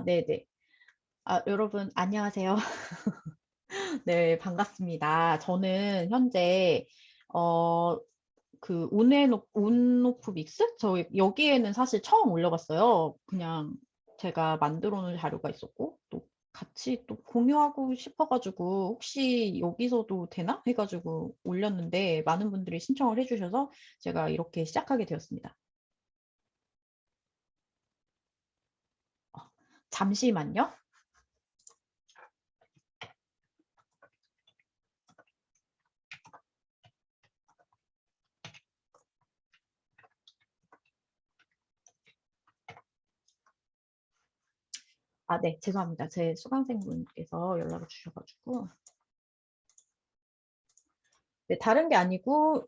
네네. 여러분 안녕하세요. 네, 반갑습니다. 저는 현재 어 온오프 믹스? 저 여기에는 사실 처음 올려봤어요. 그냥 제가 만들어 놓은 자료가 있었고 또 같이 또 공유하고 싶어 가지고 혹시 여기서도 되나 해 가지고 올렸는데 많은 분들이 신청을 해 주셔서 제가 이렇게 시작하게 되었습니다. 잠시만요. 네, 죄송합니다. 제 수강생분께서 연락을 주셔 가지고 네, 다른 게 아니고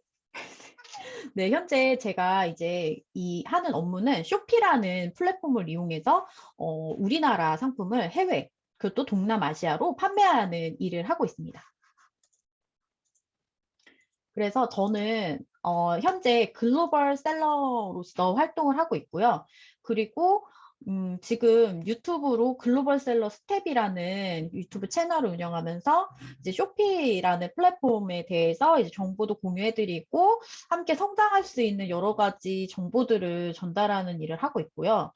네, 현재 제가 이제 이 하는 업무는 쇼피라는 플랫폼을 이용해서 우리나라 상품을 해외, 그것도 동남아시아로 판매하는 일을 하고 있습니다. 그래서 저는 현재 글로벌 셀러로서 활동을 하고 있고요. 그리고 지금 유튜브로 글로벌 셀러 스텝이라는 유튜브 채널을 운영하면서 이제 쇼피라는 플랫폼에 대해서 이제 정보도 공유해드리고 함께 성장할 수 있는 여러 가지 정보들을 전달하는 일을 하고 있고요.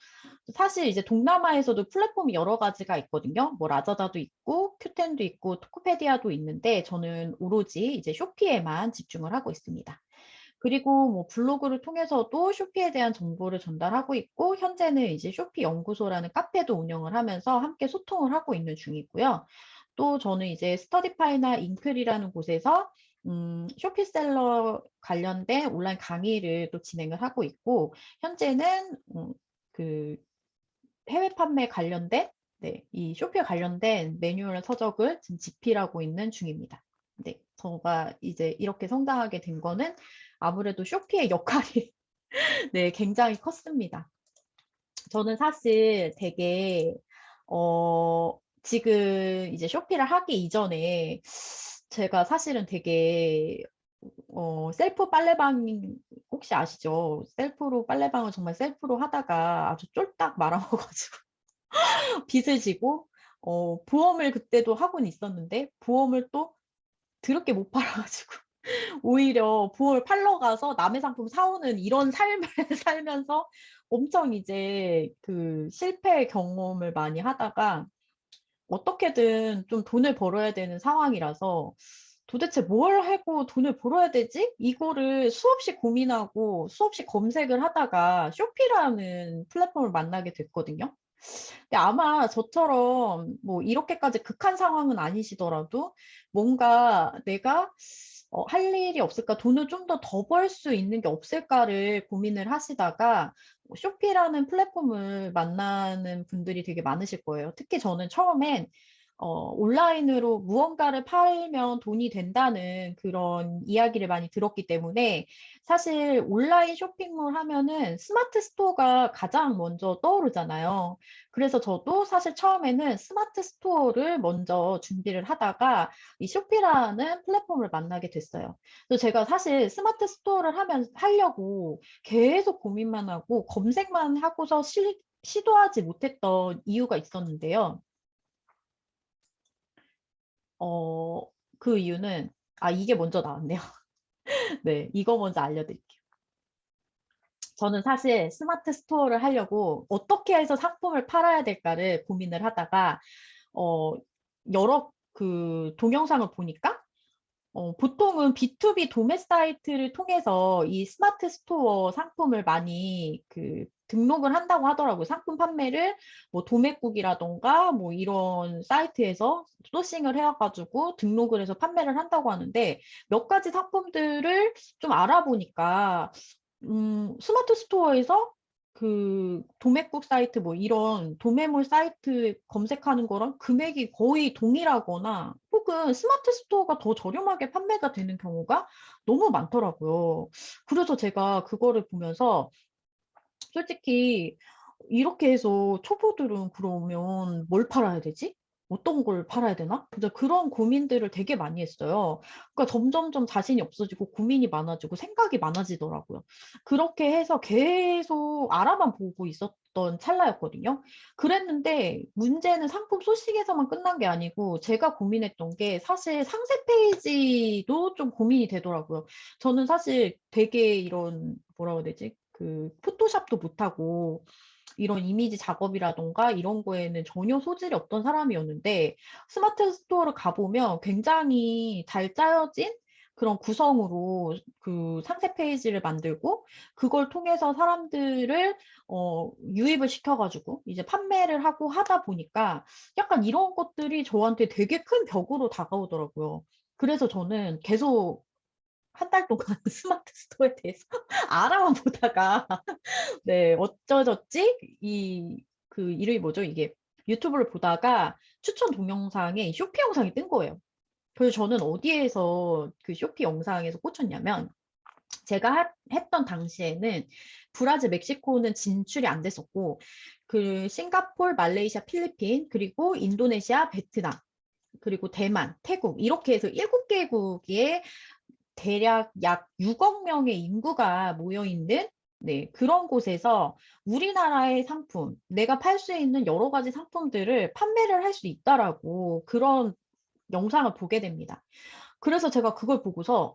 사실 이제 동남아에서도 플랫폼이 여러 가지가 있거든요. 뭐 라자다도 있고 큐텐도 있고 토코페디아도 있는데 저는 오로지 이제 쇼피에만 집중을 하고 있습니다. 그리고 뭐 블로그를 통해서도 쇼피에 대한 정보를 전달하고 있고 현재는 이제 쇼피 연구소라는 카페도 운영을 하면서 함께 소통을 하고 있는 중이고요. 또 저는 이제 스터디파이나 잉클이라는 곳에서 쇼피셀러 관련된 온라인 강의를 또 진행을 하고 있고 현재는 그 해외 판매 관련된 이 쇼핑 관련된 매뉴얼 서적을 지금 집필하고 있는 중입니다. 네, 제가 이제 이렇게 성장하게 된 거는 아무래도 쇼피의 역할이 네, 굉장히 컸습니다. 저는 사실 되게 지금 이제 쇼피를 하기 이전에 제가 사실은 되게 셀프 빨래방 혹시 아시죠? 셀프로 빨래방을 정말 셀프로 하다가 아주 쫄딱 말아먹어가지고 빚을 지고 보험을 그때도 하고는 있었는데 보험을 또 드럽게 못 팔아가지고 오히려 보험을 팔러 가서 남의 상품 사오는 이런 삶을 살면서 엄청 이제 그 실패 경험을 많이 하다가 어떻게든 좀 돈을 벌어야 되는 상황이라서 도대체 뭘 하고 돈을 벌어야 되지? 이거를 수없이 고민하고 수없이 검색을 하다가 쇼피라는 플랫폼을 만나게 됐거든요. 근데 아마 저처럼 뭐 이렇게까지 극한 상황은 아니시더라도 뭔가 내가 할 일이 없을까, 돈을 좀 더 벌 수 있는 게 없을까를 고민을 하시다가 쇼피라는 플랫폼을 만나는 분들이 되게 많으실 거예요. 특히 저는 처음엔 온라인으로 무언가를 팔면 돈이 된다는 그런 이야기를 많이 들었기 때문에 사실 온라인 쇼핑몰 하면은 스마트 스토어가 가장 먼저 떠오르잖아요. 그래서 저도 사실 처음에는 스마트 스토어를 먼저 준비를 하다가 이 쇼피라는 플랫폼을 만나게 됐어요. 그래서 제가 사실 스마트 스토어를 하려고 계속 고민만 하고 검색만 하고서 시도하지 못했던 이유가 있었는데요. 어, 그 이유는, 이게 먼저 나왔네요. 네, 이거 먼저 알려드릴게요. 저는 사실 스마트 스토어를 하려고 어떻게 해서 상품을 팔아야 될까를 고민을 하다가, 어, 여러 그 동영상을 보니까 보통은 B2B 도매 사이트를 통해서 이 스마트 스토어 상품을 많이 그 등록을 한다고 하더라고요. 상품 판매를 뭐 도매국이라던가 뭐 이런 사이트에서 소싱을 해가지고 등록을 해서 판매를 한다고 하는데 몇 가지 상품들을 좀 알아보니까 스마트 스토어에서 그 도매국 사이트 뭐 이런 도매물 사이트 검색하는 거랑 금액이 거의 동일하거나 혹은 스마트 스토어가 더 저렴하게 판매가 되는 경우가 너무 많더라고요. 그래서 제가 그거를 보면서 솔직히 이렇게 해서 초보들은 그러면 뭘 팔아야 되지? 어떤 걸 팔아야 되나? 근데 그런 고민들을 되게 많이 했어요. 그러니까 점점점 자신이 없어지고 고민이 많아지고 생각이 많아지더라고요. 그렇게 해서 계속 알아만 보고 있었던 있었던 찰나였거든요. 그랬는데 문제는 상품 소식에서만 끝난 게 아니고 제가 고민했던 게 사실 상세 페이지도 좀 고민이 되더라고요. 저는 사실 되게 이런 뭐라고 해야 되지? 그 포토샵도 못하고 이런 이미지 작업이라던가 이런 거에는 전혀 소질이 없던 사람이었는데 스마트 스토어를 가보면 굉장히 잘 짜여진 그런 구성으로 그 상세 페이지를 만들고 그걸 통해서 사람들을 유입을 시켜가지고 이제 판매를 하고 하다 보니까 약간 이런 것들이 저한테 되게 큰 벽으로 다가오더라고요. 그래서 저는 계속 한 달 동안 스마트 스토어에 대해서 알아만 보다가 네, 어쩌졌지? 그 이름이 뭐죠? 이게 유튜브를 보다가 추천 동영상에 쇼피 영상이 뜬 거예요. 그래서 저는 어디에서 그 쇼피 영상에서 꽂혔냐면 제가 했던 당시에는 브라질, 멕시코는 진출이 안 됐었고 그 싱가폴, 말레이시아, 필리핀, 그리고 인도네시아, 베트남, 그리고 대만, 태국 이렇게 해서 7개국에 대략 약 6억 명의 인구가 모여 있는 네, 그런 곳에서 우리나라의 상품, 내가 팔 수 있는 여러 가지 상품들을 판매를 할 수 있다라고 그런 영상을 보게 됩니다. 그래서 제가 그걸 보고서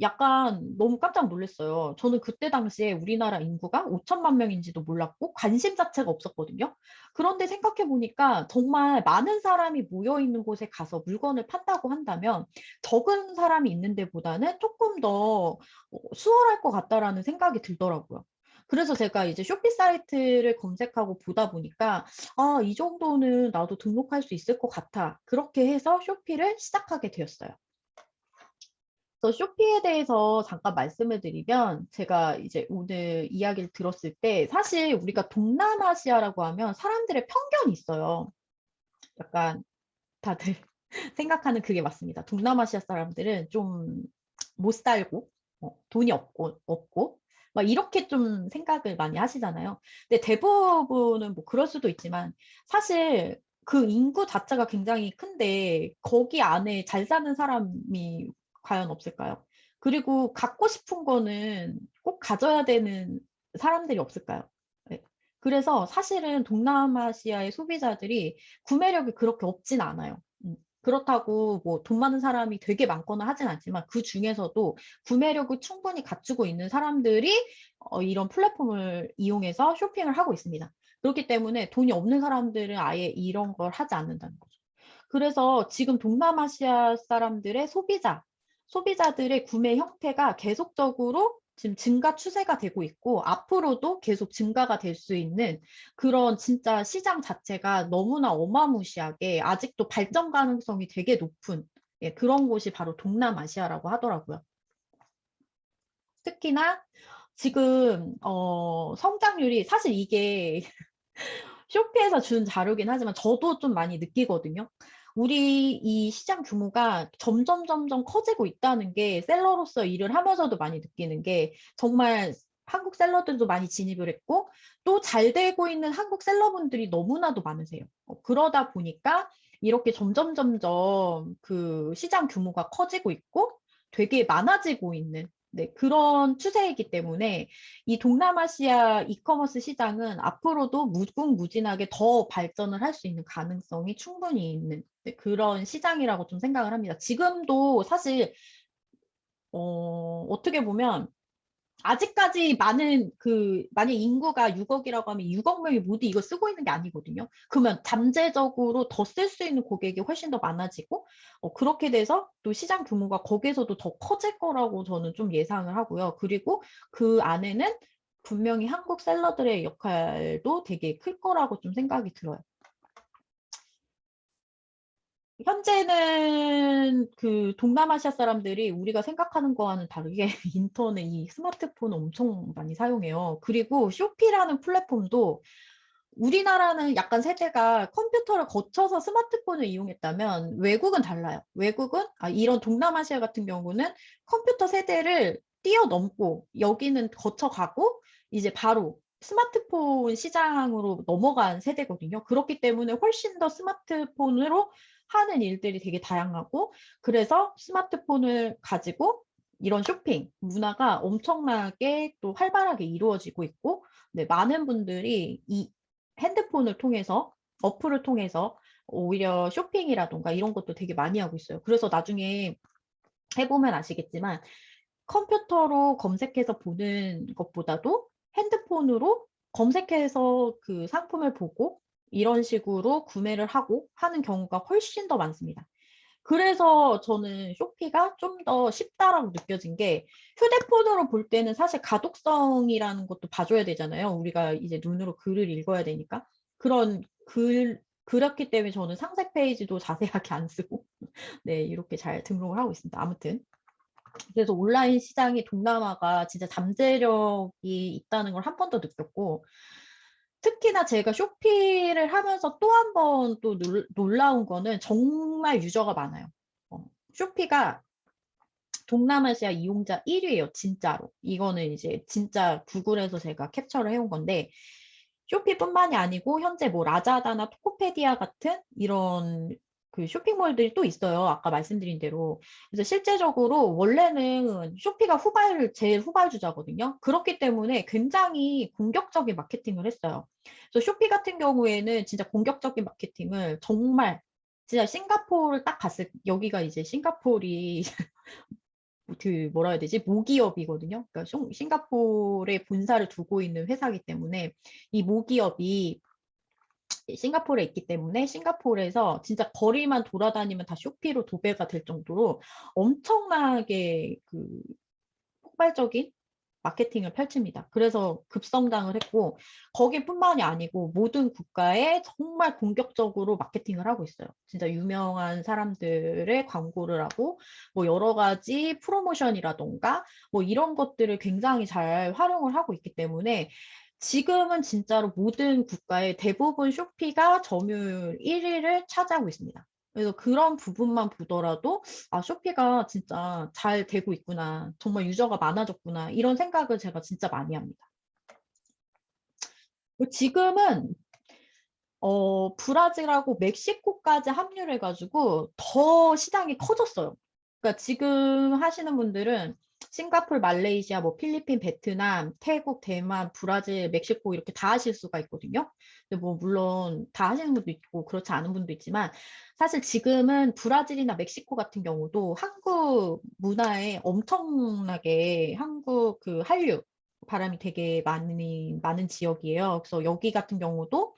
약간 너무 깜짝 놀랐어요. 저는 그때 당시에 우리나라 인구가 5천만 명인지도 몰랐고 관심 자체가 없었거든요. 그런데 생각해 보니까 정말 많은 사람이 모여 있는 곳에 가서 물건을 판다고 한다면 적은 사람이 있는 데보다는 조금 더 수월할 것 같다라는 생각이 들더라고요. 그래서 제가 이제 쇼피 사이트를 검색하고 보다 보니까 아, 이 정도는 나도 등록할 수 있을 것 같아. 그렇게 해서 쇼피를 시작하게 되었어요. 그래서 쇼피에 대해서 잠깐 말씀을 드리면 제가 이제 오늘 이야기를 들었을 때 사실 우리가 동남아시아라고 하면 사람들의 편견이 있어요. 약간 다들 생각하는 그게 맞습니다. 동남아시아 사람들은 좀 못 살고 돈이 없고 막 이렇게 좀 생각을 많이 하시잖아요. 근데 대부분은 뭐 그럴 수도 있지만 사실 그 인구 자체가 굉장히 큰데 거기 안에 잘 사는 사람이 과연 없을까요? 그리고 갖고 싶은 거는 꼭 가져야 되는 사람들이 없을까요? 네. 그래서 사실은 동남아시아의 소비자들이 구매력이 그렇게 없진 않아요. 그렇다고 뭐 돈 많은 사람이 되게 많거나 하진 않지만 그 중에서도 구매력을 충분히 갖추고 있는 사람들이 이런 플랫폼을 이용해서 쇼핑을 하고 있습니다. 그렇기 때문에 돈이 없는 사람들은 아예 이런 걸 하지 않는다는 거죠. 그래서 지금 동남아시아 사람들의 소비자들의 구매 형태가 계속적으로 지금 증가 추세가 되고 있고 앞으로도 계속 증가가 될 수 있는 그런 진짜 시장 자체가 너무나 어마무시하게 아직도 발전 가능성이 되게 높은 예, 그런 곳이 바로 동남아시아라고 하더라고요. 특히나 지금 성장률이 사실 이게 쇼피에서 준 자료긴 하지만 저도 좀 많이 느끼거든요. 우리 이 시장 규모가 점점 커지고 있다는 게 셀러로서 일을 하면서도 많이 느끼는 게 정말 한국 셀러들도 많이 진입을 했고 또 잘 되고 있는 한국 셀러분들이 너무나도 많으세요. 그러다 보니까 이렇게 점점 그 시장 규모가 커지고 있고 되게 많아지고 있는 네, 그런 추세이기 때문에 이 동남아시아 이커머스 시장은 앞으로도 무궁무진하게 더 발전을 할 수 있는 가능성이 충분히 있는 네, 그런 시장이라고 좀 생각을 합니다. 지금도 사실 어떻게 보면 아직까지 많은 만약 인구가 6억이라고 하면 6억 명이 모두 이걸 쓰고 있는 게 아니거든요. 그러면 잠재적으로 더 쓸 수 있는 고객이 훨씬 더 많아지고 그렇게 돼서 또 시장 규모가 거기에서도 더 커질 거라고 저는 좀 예상을 하고요. 그리고 그 안에는 분명히 한국 셀러들의 역할도 되게 클 거라고 좀 생각이 들어요. 현재는 그 동남아시아 사람들이 우리가 생각하는 거와는 다르게 인터넷, 이 스마트폰을 엄청 많이 사용해요. 그리고 쇼피라는 플랫폼도 우리나라는 약간 세대가 컴퓨터를 거쳐서 스마트폰을 이용했다면 외국은 달라요. 외국은 이런 동남아시아 같은 경우는 컴퓨터 세대를 뛰어넘고 여기는 거쳐가고 이제 바로 스마트폰 시장으로 넘어간 세대거든요. 그렇기 때문에 훨씬 더 스마트폰으로 하는 일들이 되게 다양하고 그래서 스마트폰을 가지고 이런 쇼핑 문화가 엄청나게 또 활발하게 이루어지고 있고, 네, 많은 분들이 이 핸드폰을 통해서, 어플을 통해서 오히려 쇼핑이라던가 이런 것도 되게 많이 하고 있어요. 그래서 나중에 해보면 아시겠지만 컴퓨터로 검색해서 보는 것보다도 핸드폰으로 검색해서 그 상품을 보고 이런 식으로 구매를 하고 하는 경우가 훨씬 더 많습니다. 그래서 저는 쇼피가 좀 더 쉽다라고 느껴진 게, 휴대폰으로 볼 때는 사실 가독성이라는 것도 봐줘야 되잖아요. 우리가 이제 눈으로 글을 읽어야 되니까. 그렇기 때문에 저는 상세 페이지도 자세하게 안 쓰고, 네, 이렇게 잘 등록을 하고 있습니다. 아무튼. 그래서 온라인 시장이 동남아가 진짜 잠재력이 있다는 걸 한 번 더 느꼈고, 특히나 제가 쇼피를 하면서 또 한 번 또 놀라운 거는 정말 유저가 많아요. 쇼피가 동남아시아 이용자 1위예요, 진짜로. 이거는 이제 진짜 구글에서 제가 캡처를 해온 건데, 쇼피뿐만이 아니고 현재 뭐 라자다나 토코페디아 같은 이런 그 쇼핑몰들이 또 있어요. 아까 말씀드린 대로. 그래서 실제적으로 원래는 쇼피가 제일 후발주자거든요. 그렇기 때문에 굉장히 공격적인 마케팅을 했어요. 그래서 쇼피 같은 경우에는 진짜 공격적인 마케팅을 정말 진짜 싱가포르를 딱 갔을 여기가 이제 싱가포르이 그 뭐라 해야 되지? 모기업이거든요. 그러니까 싱가포르에 본사를 두고 있는 회사이기 때문에 이 모기업이 싱가포르에 있기 때문에 싱가포르에서 진짜 거리만 돌아다니면 다 쇼피로 도배가 될 정도로 엄청나게 그 폭발적인 마케팅을 펼칩니다. 그래서 급성장을 했고, 거기뿐만이 아니고 모든 국가에 정말 공격적으로 마케팅을 하고 있어요. 진짜 유명한 사람들의 광고를 하고, 뭐 여러 가지 프로모션이라던가 뭐 이런 것들을 굉장히 잘 활용을 하고 있기 때문에 지금은 진짜로 모든 국가의 대부분 쇼피가 점유율 1위를 차지하고 있습니다. 그래서 그런 부분만 보더라도 아, 쇼피가 진짜 잘 되고 있구나. 정말 유저가 많아졌구나. 이런 생각을 제가 진짜 많이 합니다. 지금은 브라질하고 멕시코까지 합류를 해가지고 더 시장이 커졌어요. 그러니까 지금 하시는 분들은 싱가폴, 말레이시아, 뭐 필리핀, 베트남, 태국, 대만, 브라질, 멕시코 이렇게 다 하실 수가 있거든요. 근데 뭐 물론 다 하시는 분도 있고 그렇지 않은 분도 있지만 사실 지금은 브라질이나 멕시코 같은 경우도 한국 문화에 엄청나게 한국 그 한류 바람이 되게 많은 지역이에요. 그래서 여기 같은 경우도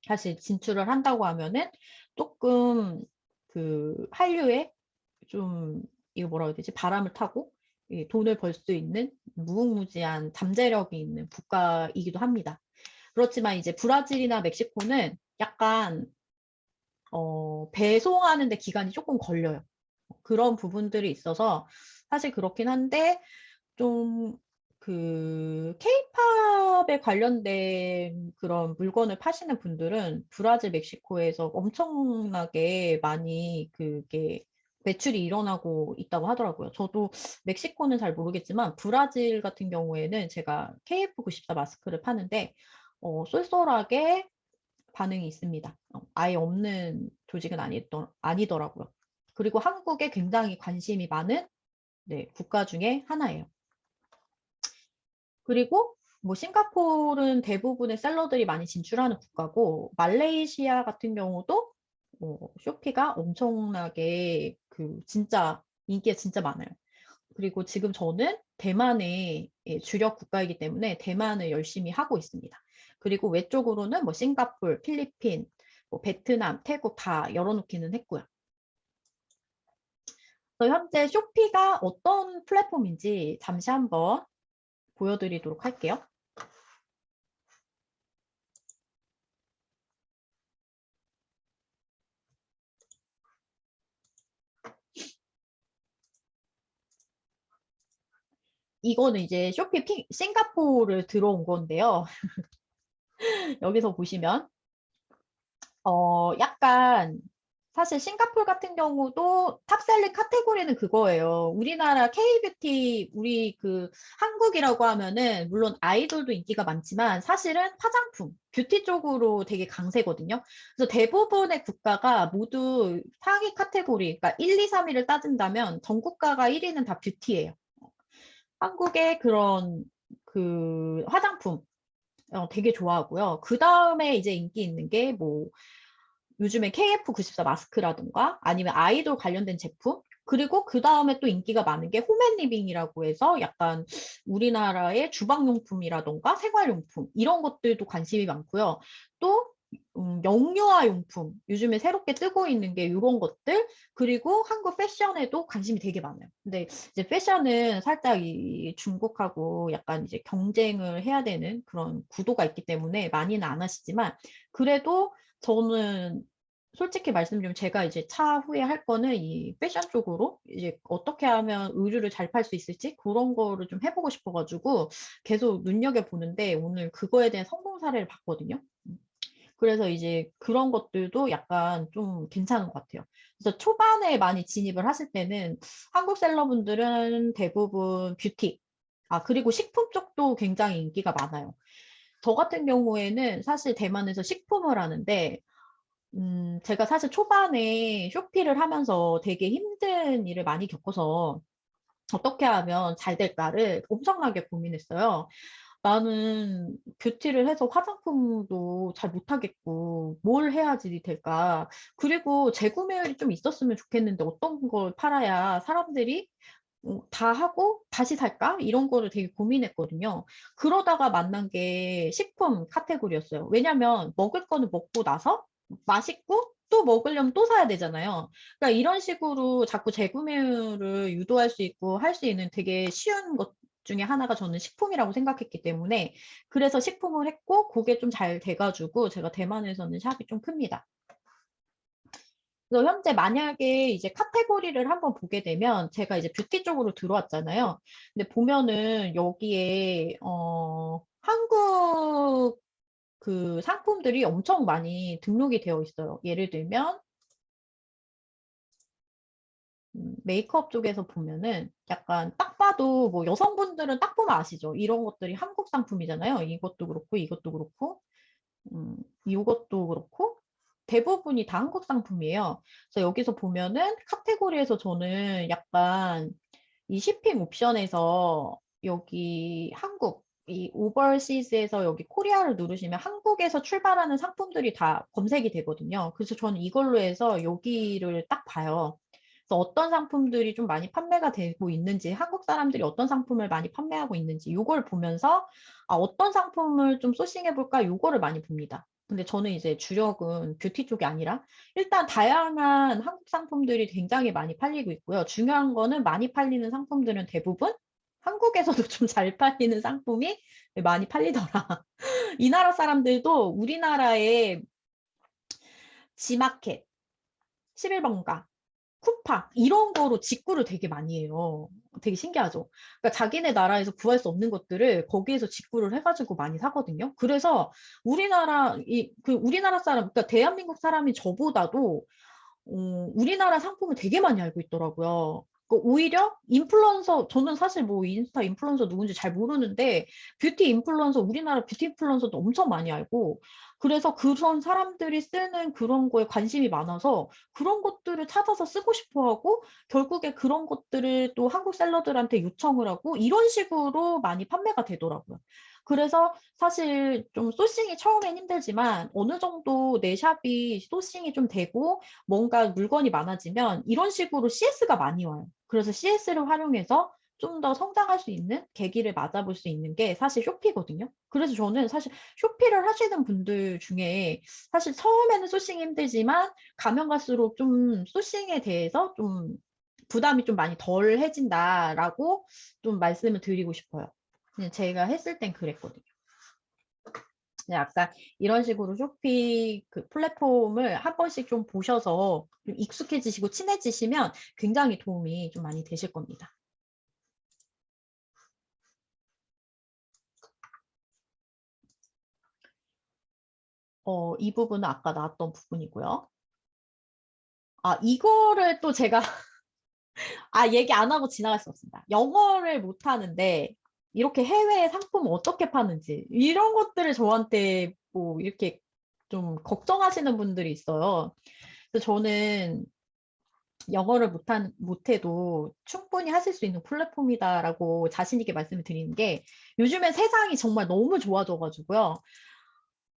사실 진출을 한다고 하면은 조금 그 한류에 좀 이거 뭐라 해야 되지? 바람을 타고 돈을 벌 수 있는 무궁무진한 잠재력이 있는 국가이기도 합니다. 그렇지만 이제 브라질이나 멕시코는 약간 배송하는 데 기간이 조금 걸려요. 그런 부분들이 있어서 사실 그렇긴 한데 좀 그 케이팝에 관련된 그런 물건을 파시는 분들은 브라질, 멕시코에서 엄청나게 많이 그게 매출이 일어나고 있다고 하더라고요. 저도 멕시코는 잘 모르겠지만 브라질 같은 경우에는 제가 KF94 마스크를 파는데 쏠쏠하게 반응이 있습니다. 아예 없는 조직은 아니더라고요. 그리고 한국에 굉장히 관심이 많은 네, 국가 중에 하나예요. 그리고 뭐 싱가포르는 대부분의 셀러들이 많이 진출하는 국가고 말레이시아 같은 경우도 쇼피가 엄청나게 그 진짜 인기가 진짜 많아요. 그리고 지금 저는 대만의 주력 국가이기 때문에 대만을 열심히 하고 있습니다. 그리고 외쪽으로는 뭐 싱가포르, 필리핀, 뭐 베트남, 태국 다 열어놓기는 했고요. 그래서 현재 쇼피가 어떤 플랫폼인지 잠시 한번 보여드리도록 할게요. 이거는 이제 쇼피 싱가포르를 들어온 건데요. 여기서 보시면 약간 사실 싱가포르 같은 경우도 탑셀링 카테고리는 그거예요. 우리나라 K뷰티, 우리 그 한국이라고 하면은 물론 아이돌도 인기가 많지만 사실은 화장품, 뷰티 쪽으로 되게 강세거든요. 그래서 대부분의 국가가 모두 상위 카테고리, 그러니까 1, 2, 3위를 따진다면 전 국가가 1위는 다 뷰티예요. 한국의 그런 그 화장품 되게 좋아하고요. 그 다음에 이제 인기 있는 게 뭐 요즘에 KF94 마스크라든가 아니면 아이돌 관련된 제품 그리고 그 다음에 또 인기가 많은 게 홈앤리빙이라고 해서 약간 우리나라의 주방용품이라던가 생활용품 이런 것들도 관심이 많고요. 또 영유아 용품 요즘에 새롭게 뜨고 있는 게 이런 것들 그리고 한국 패션에도 관심이 되게 많아요. 근데 이제 패션은 살짝 이 중국하고 약간 이제 경쟁을 해야 되는 그런 구도가 있기 때문에 많이는 안 하시지만 그래도 저는 솔직히 말씀드리면 제가 이제 차후에 할 거는 이 패션 쪽으로 이제 어떻게 하면 의류를 잘 팔 수 있을지 그런 거를 좀 해보고 싶어가지고 계속 눈여겨보는데 오늘 그거에 대한 성공 사례를 봤거든요. 그래서 이제 그런 것들도 약간 좀 괜찮은 것 같아요. 그래서 초반에 많이 진입을 하실 때는 한국 셀러분들은 대부분 뷰티, 그리고 식품 쪽도 굉장히 인기가 많아요. 저 같은 경우에는 사실 대만에서 식품을 하는데 제가 사실 초반에 쇼피를 하면서 되게 힘든 일을 많이 겪어서 어떻게 하면 잘 될까를 엄청나게 고민했어요. 나는 뷰티를 해서 화장품도 잘 못하겠고, 뭘 해야지 될까? 그리고 재구매율이 좀 있었으면 좋겠는데, 어떤 걸 팔아야 사람들이 다 하고 다시 살까? 이런 거를 되게 고민했거든요. 그러다가 만난 게 식품 카테고리였어요. 왜냐면 먹을 거는 먹고 나서 맛있고 또 먹으려면 또 사야 되잖아요. 그러니까 이런 식으로 자꾸 재구매율을 유도할 수 있고 할 수 있는 되게 쉬운 것 중에 하나가 저는 식품이라고 생각했기 때문에 그래서 식품을 했고 그게 좀 잘 돼가지고 제가 대만에서는 샵이 좀 큽니다. 그래서 현재 만약에 이제 카테고리를 한번 보게 되면 제가 이제 뷰티 쪽으로 들어왔잖아요. 근데 보면은 여기에 한국 그 상품들이 엄청 많이 등록이 되어 있어요. 예를 들면 메이크업 쪽에서 보면은 약간 딱 봐도 뭐 여성분들은 딱 보면 아시죠? 이런 것들이 한국 상품이잖아요. 이것도 그렇고 이것도 그렇고 이것도 그렇고 대부분이 다 한국 상품이에요. 그래서 여기서 보면은 카테고리에서 저는 약간 이 쇼핑 옵션에서 여기 한국, 이 오버시즈에서 여기 코리아를 누르시면 한국에서 출발하는 상품들이 다 검색이 되거든요. 그래서 저는 이걸로 해서 여기를 딱 봐요. 그래서 어떤 상품들이 좀 많이 판매가 되고 있는지, 한국 사람들이 어떤 상품을 많이 판매하고 있는지, 이걸 보면서 어떤 상품을 좀 소싱해 볼까, 이거를 많이 봅니다. 근데 저는 이제 주력은 뷰티 쪽이 아니라 일단 다양한 한국 상품들이 굉장히 많이 팔리고 있고요. 중요한 거는 많이 팔리는 상품들은 대부분 한국에서도 좀 잘 팔리는 상품이 많이 팔리더라. 이 나라 사람들도 우리나라의 지마켓, 11번가, 쿠팡 이런 거로 직구를 되게 많이 해요. 되게 신기하죠. 그러니까 자기네 나라에서 구할 수 없는 것들을 거기에서 직구를 해가지고 많이 사거든요. 그래서 우리나라 사람, 그러니까 대한민국 사람이 저보다도 우리나라 상품을 되게 많이 알고 있더라고요. 오히려 인플루언서, 저는 사실 뭐 인스타 인플루언서 누군지 잘 모르는데, 뷰티 인플루언서, 우리나라 뷰티 인플루언서도 엄청 많이 알고, 그래서 그런 사람들이 쓰는 그런 거에 관심이 많아서 그런 것들을 찾아서 쓰고 싶어 하고, 결국에 그런 것들을 또 한국 셀러들한테 요청을 하고, 이런 식으로 많이 판매가 되더라고요. 그래서 사실 좀 소싱이 처음엔 힘들지만 어느 정도 내 샵이 소싱이 좀 되고 뭔가 물건이 많아지면 이런 식으로 CS가 많이 와요. 그래서 CS를 활용해서 좀 더 성장할 수 있는 계기를 맞아볼 수 있는 게 사실 쇼피거든요. 그래서 저는 사실 쇼피를 하시는 분들 중에 사실 처음에는 소싱이 힘들지만 가면 갈수록 좀 소싱에 대해서 좀 부담이 좀 많이 덜해진다라고 좀 말씀을 드리고 싶어요. 그냥 제가 했을 땐 그랬거든요. 약간 이런 식으로 쇼핑 그 플랫폼을 한 번씩 좀 보셔서 좀 익숙해지시고 친해지시면 굉장히 도움이 좀 많이 되실 겁니다. 이 부분은 아까 나왔던 부분이고요. 이거를 또 제가 얘기 안 하고 지나갈 수 없습니다. 영어를 못 하는데 이렇게 해외 상품을 어떻게 파는지 이런 것들을 저한테 뭐 이렇게 좀 걱정하시는 분들이 있어요. 그래서 저는 영어를 못해도 충분히 하실 수 있는 플랫폼이다라고 자신 있게 말씀을 드리는 게, 요즘엔 세상이 정말 너무 좋아져가지고요.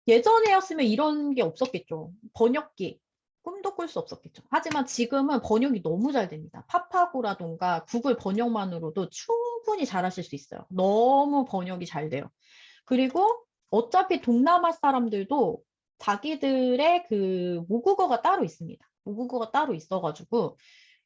예전에였으면 이런 게 없었겠죠. 번역기. 꿈도 꿀 수 없었겠죠. 하지만 지금은 번역이 너무 잘 됩니다. 파파고라던가 구글 번역만으로도 충분히 잘하실 수 있어요. 너무 번역이 잘 돼요. 그리고 어차피 동남아 사람들도 자기들의 그 모국어가 따로 있습니다. 모국어가 따로 있어가지고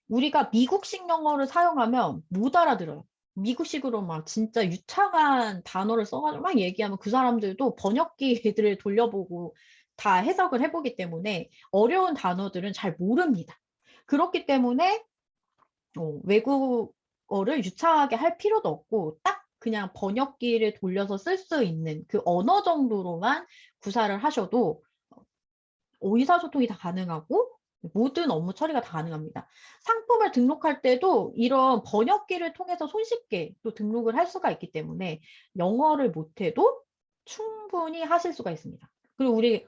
우리가 미국식 영어를 사용하면 못 알아들어요. 미국식으로 막 진짜 유창한 단어를 써가지고 막 얘기하면 그 사람들도 번역기들을 돌려보고 다 해석을 해보기 때문에 어려운 단어들은 잘 모릅니다. 그렇기 때문에 외국어를 유창하게 할 필요도 없고 딱 그냥 번역기를 돌려서 쓸 수 있는 그 언어 정도로만 구사를 하셔도 의사소통이 다 가능하고 모든 업무 처리가 다 가능합니다. 상품을 등록할 때도 이런 번역기를 통해서 손쉽게 또 등록을 할 수가 있기 때문에 영어를 못해도 충분히 하실 수가 있습니다. 그리고 우리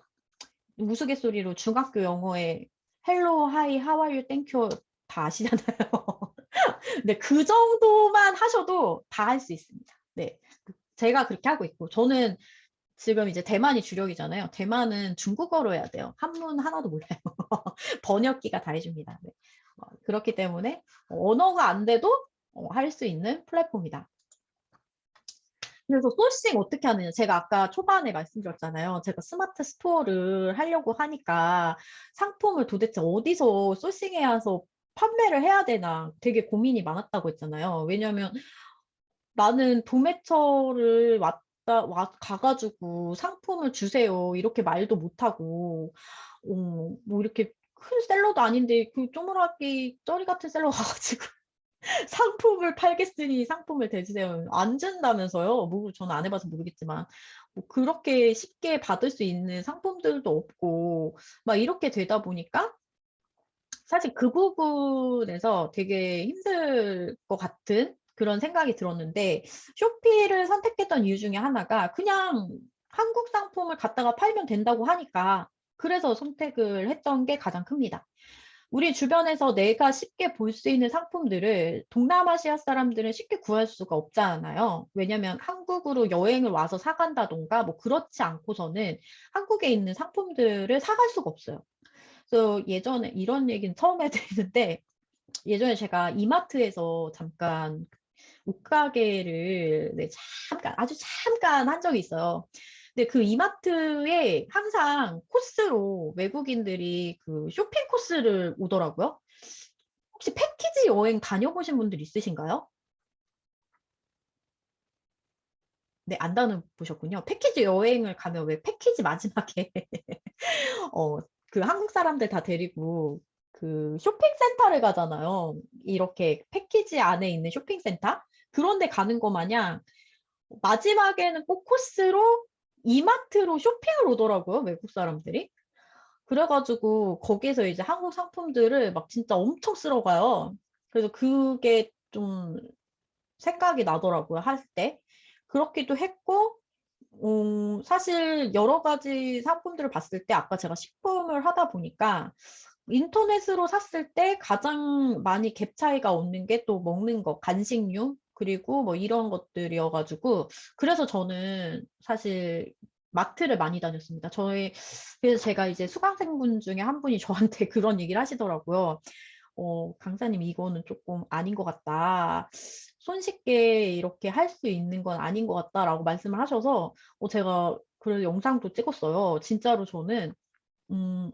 우스갯소리로 중학교 영어에 헬로, 하이, 하와이유, 땡큐 다 아시잖아요. 근데 그 정도만 하셔도 다 할 수 있습니다. 네. 제가 그렇게 하고 있고, 저는 지금 이제 대만이 주력이잖아요. 대만은 중국어로 해야 돼요. 한문 하나도 몰라요. 번역기가 다 해줍니다. 네. 그렇기 때문에 언어가 안 돼도 할 수 있는 플랫폼이다. 그래서 소싱 어떻게 하느냐. 제가 아까 초반에 말씀드렸잖아요. 제가 스마트 스토어를 하려고 하니까 상품을 도대체 어디서 소싱해야 해서 판매를 해야 되나 되게 고민이 많았다고 했잖아요. 왜냐면 나는 도매처를 가가지고 상품을 주세요. 이렇게 말도 못하고, 뭐 이렇게 큰 셀러도 아닌데 그 쪼무라기 쩌리 같은 셀러 가가지고 상품을 팔겠으니 상품을 대주세요. 안 준다면서요. 뭐 저는 안 해봐서 모르겠지만 뭐 그렇게 쉽게 받을 수 있는 상품들도 없고 막 이렇게 되다 보니까 사실 그 부분에서 되게 힘들 것 같은 그런 생각이 들었는데, 쇼피를 선택했던 이유 중에 하나가 그냥 한국 상품을 갖다가 팔면 된다고 하니까 그래서 선택을 했던 게 가장 큽니다. 우리 주변에서 내가 쉽게 볼 수 있는 상품들을 동남아시아 사람들은 쉽게 구할 수가 없잖아요. 왜냐면 한국으로 여행을 와서 사간다던가 뭐 그렇지 않고서는 한국에 있는 상품들을 사갈 수가 없어요. 그래서 예전에 이런 얘기는 처음 해드리는데, 예전에 제가 이마트에서 잠깐 옷가게를 잠깐 아주 잠깐 한 적이 있어요. 근데 그 이마트에 항상 코스로 외국인들이 그 쇼핑 코스를 오더라고요. 혹시 패키지 여행 다녀보신 분들 있으신가요? 네, 안 다녀보셨군요. 패키지 여행을 가면 왜 패키지 마지막에 어, 그 한국 사람들 다 데리고 그 쇼핑센터를 가잖아요. 이렇게 패키지 안에 있는 쇼핑센터? 그런 데 가는 거 마냥 마지막에는 꼭 코스로 이마트로 쇼핑을 오더라고요, 외국 사람들이. 그래가지고 거기서 이제 한국 상품들을 막 진짜 엄청 쓸어가요. 그래서 그게 좀 생각이 나더라고요, 할 때. 그렇기도 했고, 사실 여러 가지 상품들을 봤을 때 아까 제가 식품을 하다 보니까 인터넷으로 샀을 때 가장 많이 갭 차이가 오는 게 또 먹는 거, 간식류, 그리고 뭐 이런 것들이어가지고, 그래서 저는 사실 마트를 많이 다녔습니다. 그래서 제가 이제 수강생분 중에 한 분이 저한테 그런 얘기를 하시더라고요. 강사님, 이거는 조금 아닌 것 같다. 손쉽게 이렇게 할 수 있는 건 아닌 것 같다라고 말씀을 하셔서, 제가 그래서 영상도 찍었어요. 진짜로 저는, 음,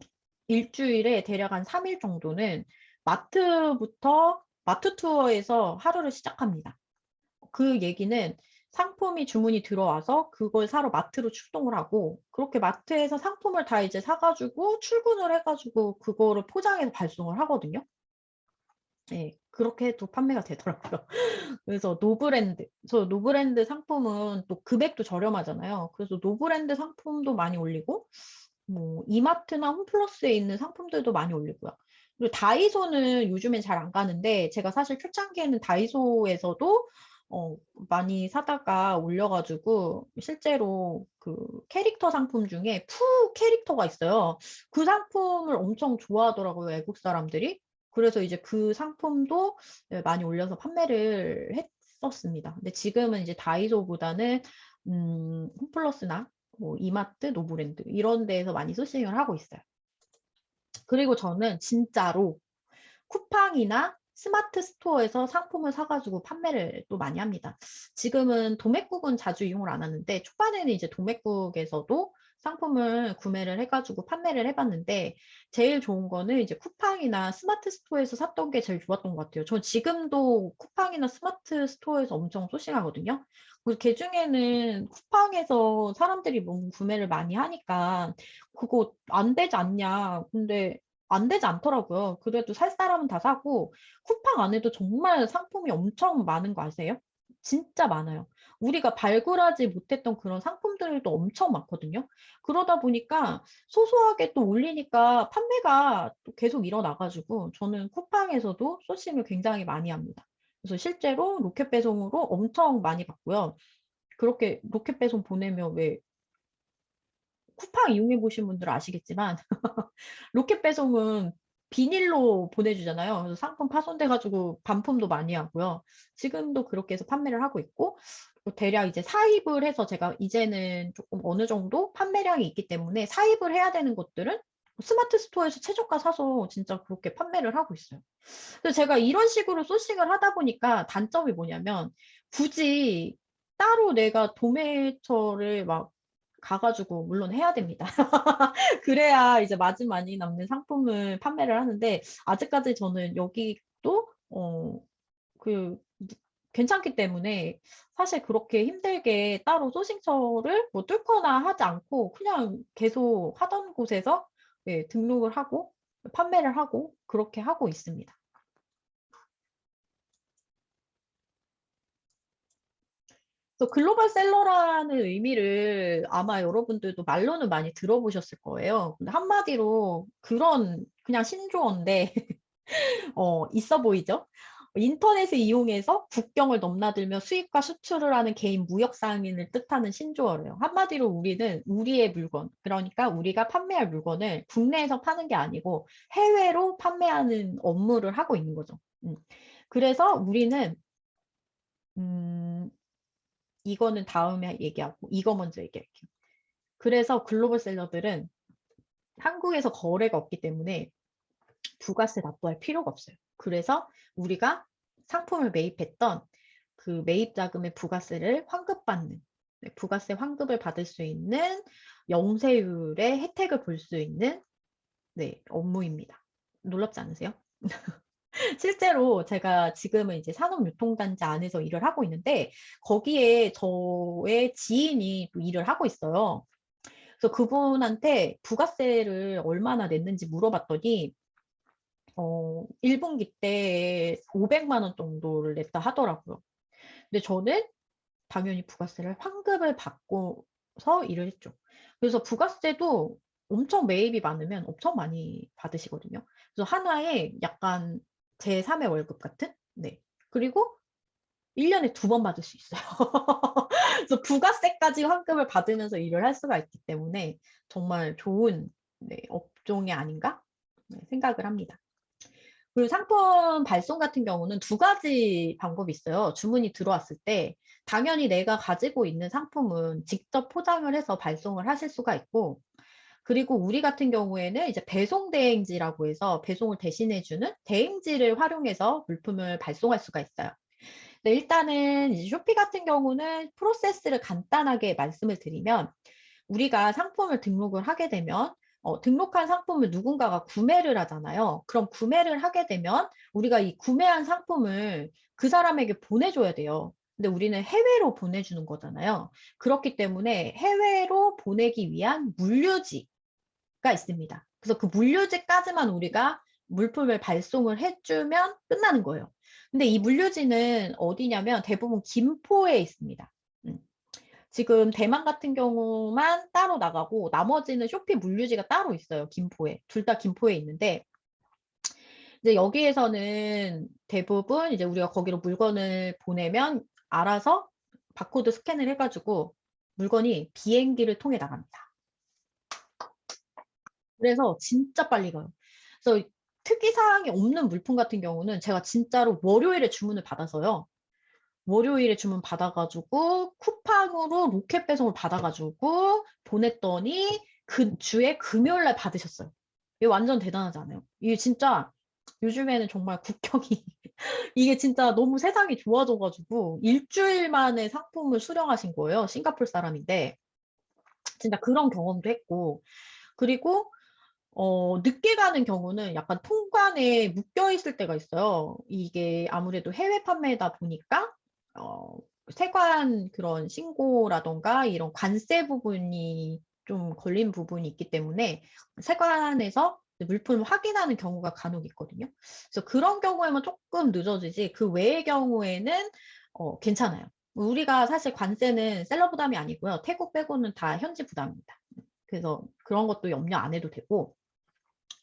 일주일에 대략 한 3일 정도는 마트 투어에서 하루를 시작합니다. 그 얘기는 상품이 주문이 들어와서 그걸 사러 마트로 출동을 하고, 그렇게 마트에서 상품을 다 이제 사가지고 출근을 해가지고 그거를 포장해서 발송을 하거든요. 네, 그렇게 해도 판매가 되더라고요. 그래서 노브랜드 상품은 또 금액도 저렴하잖아요. 그래서 노브랜드 상품도 많이 올리고, 뭐, 이마트나 홈플러스에 있는 상품들도 많이 올리고요. 그리고 다이소는 요즘엔 잘 안 가는데 제가 사실 초창기에는 다이소에서도 많이 사다가 올려가지고 실제로 그 캐릭터 상품 중에 푸 캐릭터가 있어요. 그 상품을 엄청 좋아하더라고요, 외국 사람들이. 그래서 이제 그 상품도 네, 많이 올려서 판매를 했었습니다. 근데 지금은 이제 다이소보다는 홈플러스나 뭐 이마트, 노브랜드 이런 데에서 많이 소싱을 하고 있어요. 그리고 저는 진짜로 쿠팡이나 스마트 스토어에서 상품을 사가지고 판매를 또 많이 합니다. 지금은 도매국은 자주 이용을 안 하는데 초반에는 이제 도매국에서도 상품을 구매를 해가지고 판매를 해봤는데 제일 좋은 거는 이제 쿠팡이나 스마트 스토어에서 샀던 게 제일 좋았던 것 같아요. 저 지금도 쿠팡이나 스마트 스토어에서 엄청 소싱하거든요. 그리고 그 중에는 쿠팡에서 사람들이 너무 구매를 많이 하니까 그거 안 되지 않냐. 근데 안 되지 않더라고요. 그래도 살 사람은 다 사고 쿠팡 안에도 정말 상품이 엄청 많은 거 아세요? 진짜 많아요. 우리가 발굴하지 못했던 그런 상품들도 엄청 많거든요. 그러다 보니까 소소하게 또 올리니까 판매가 또 계속 일어나가지고 저는 쿠팡에서도 소싱을 굉장히 많이 합니다. 그래서 실제로 로켓 배송으로 엄청 많이 받고요. 그렇게 로켓 배송 보내면 왜 쿠팡 이용해 보신 분들은 아시겠지만 로켓 배송은 비닐로 보내주잖아요. 그래서 상품 파손돼가지고 반품도 많이 하고요. 지금도 그렇게 해서 판매를 하고 있고, 대략 이제 사입을 해서 제가 이제는 조금 어느 정도 판매량이 있기 때문에 사입을 해야 되는 것들은 스마트 스토어에서 최저가 사서 진짜 그렇게 판매를 하고 있어요. 그래서 제가 이런 식으로 소싱을 하다 보니까 단점이 뭐냐면 굳이 따로 내가 도매처를 막 가가지고 물론 해야 됩니다. 그래야 이제 마진 많이 남는 상품을 판매를 하는데 아직까지 저는 여기도 그 괜찮기 때문에 사실 그렇게 힘들게 따로 소싱처를 뭐 뚫거나 하지 않고 그냥 계속 하던 곳에서 예, 등록을 하고 판매를 하고 그렇게 하고 있습니다. 그래서 글로벌 셀러라는 의미를 아마 여러분들도 말로는 많이 들어보셨을 거예요. 근데 한마디로 그런 그냥 신조어인데 있어 보이죠? 인터넷을 이용해서 국경을 넘나들며 수입과 수출을 하는 개인 무역 상인을 뜻하는 신조어래요. 한마디로 우리는 우리의 물건, 그러니까 우리가 판매할 물건을 국내에서 파는 게 아니고 해외로 판매하는 업무를 하고 있는 거죠. 그래서 우리는 음, 이거는 다음에 얘기하고 이거 먼저 얘기할게요. 그래서 글로벌 셀러들은 한국에서 거래가 없기 때문에 부가세 납부할 필요가 없어요. 그래서 우리가 상품을 매입했던 그 매입 자금의 부가세를 환급받는, 네, 부가세 환급을 받을 수 있는 영세율의 혜택을 볼 수 있는 네, 업무입니다. 놀랍지 않으세요? 실제로 제가 지금은 이제 산업유통단지 안에서 일을 하고 있는데 거기에 저의 지인이 또 일을 하고 있어요. 그래서 그분한테 부가세를 얼마나 냈는지 물어봤더니 1분기 때 500만 원 정도를 냈다 하더라고요. 근데 저는 당연히 부가세를 환급을 받고서 일을 했죠. 그래서 부가세도 엄청 매입이 많으면 엄청 많이 받으시거든요. 그래서 하나의 약간 제3의 월급 같은? 네. 그리고 1년에 2번 받을 수 있어요. 그래서 부가세까지 환급을 받으면서 일을 할 수가 있기 때문에 정말 좋은 네, 업종이 아닌가 네, 생각을 합니다. 그리고 상품 발송 같은 경우는 두 가지 방법이 있어요. 주문이 들어왔을 때 당연히 내가 가지고 있는 상품은 직접 포장을 해서 발송을 하실 수가 있고 그리고 우리 같은 경우에는 이제 배송 대행지라고 해서 배송을 대신해주는 대행지를 활용해서 물품을 발송할 수가 있어요. 네, 일단은 이제 쇼피 같은 경우는 프로세스를 간단하게 말씀을 드리면 우리가 상품을 등록을 하게 되면 등록한 상품을 누군가가 구매를 하잖아요. 그럼 구매를 하게 되면 우리가 이 구매한 상품을 그 사람에게 보내줘야 돼요. 근데 우리는 해외로 보내주는 거잖아요. 그렇기 때문에 해외로 보내기 위한 물류지가 있습니다. 그래서 그 물류지까지만 우리가 물품을 발송을 해주면 끝나는 거예요. 근데 이 물류지는 어디냐면 대부분 김포에 있습니다. 음. 지금 대만 같은 경우만 따로 나가고 나머지는 쇼피 물류지가 따로 있어요. 김포에. 둘 다 김포에 있는데 이제 여기에서는 대부분 이제 우리가 거기로 물건을 보내면 알아서 바코드 스캔을 해가지고 물건이 비행기를 통해 나갑니다. 그래서 진짜 빨리 가요. 그래서 특이사항이 없는 물품 같은 경우는 제가 진짜로 월요일에 주문을 받아서요. 월요일에 주문 받아가지고 쿠팡으로 로켓 배송을 받아가지고 보냈더니 그 주에 금요일날 받으셨어요. 이게 완전 대단하지 않아요? 이게 진짜 요즘에는 정말 국경이 이게 진짜 너무 세상이 좋아져가지고 일주일 만에 상품을 수령하신 거예요. 싱가포르 사람인데 진짜 그런 경험도 했고 그리고 늦게 가는 경우는 약간 통관에 묶여 있을 때가 있어요. 이게 아무래도 해외 판매다 보니까 세관 그런 신고라던가 이런 관세 부분이 좀 걸린 부분이 있기 때문에 세관에서 물품을 확인하는 경우가 간혹 있거든요. 그래서 그런 경우에만 조금 늦어지지 그 외의 경우에는 괜찮아요. 우리가 사실 관세는 셀러 부담이 아니고요. 태국 빼고는 다 현지 부담입니다. 그래서 그런 것도 염려 안 해도 되고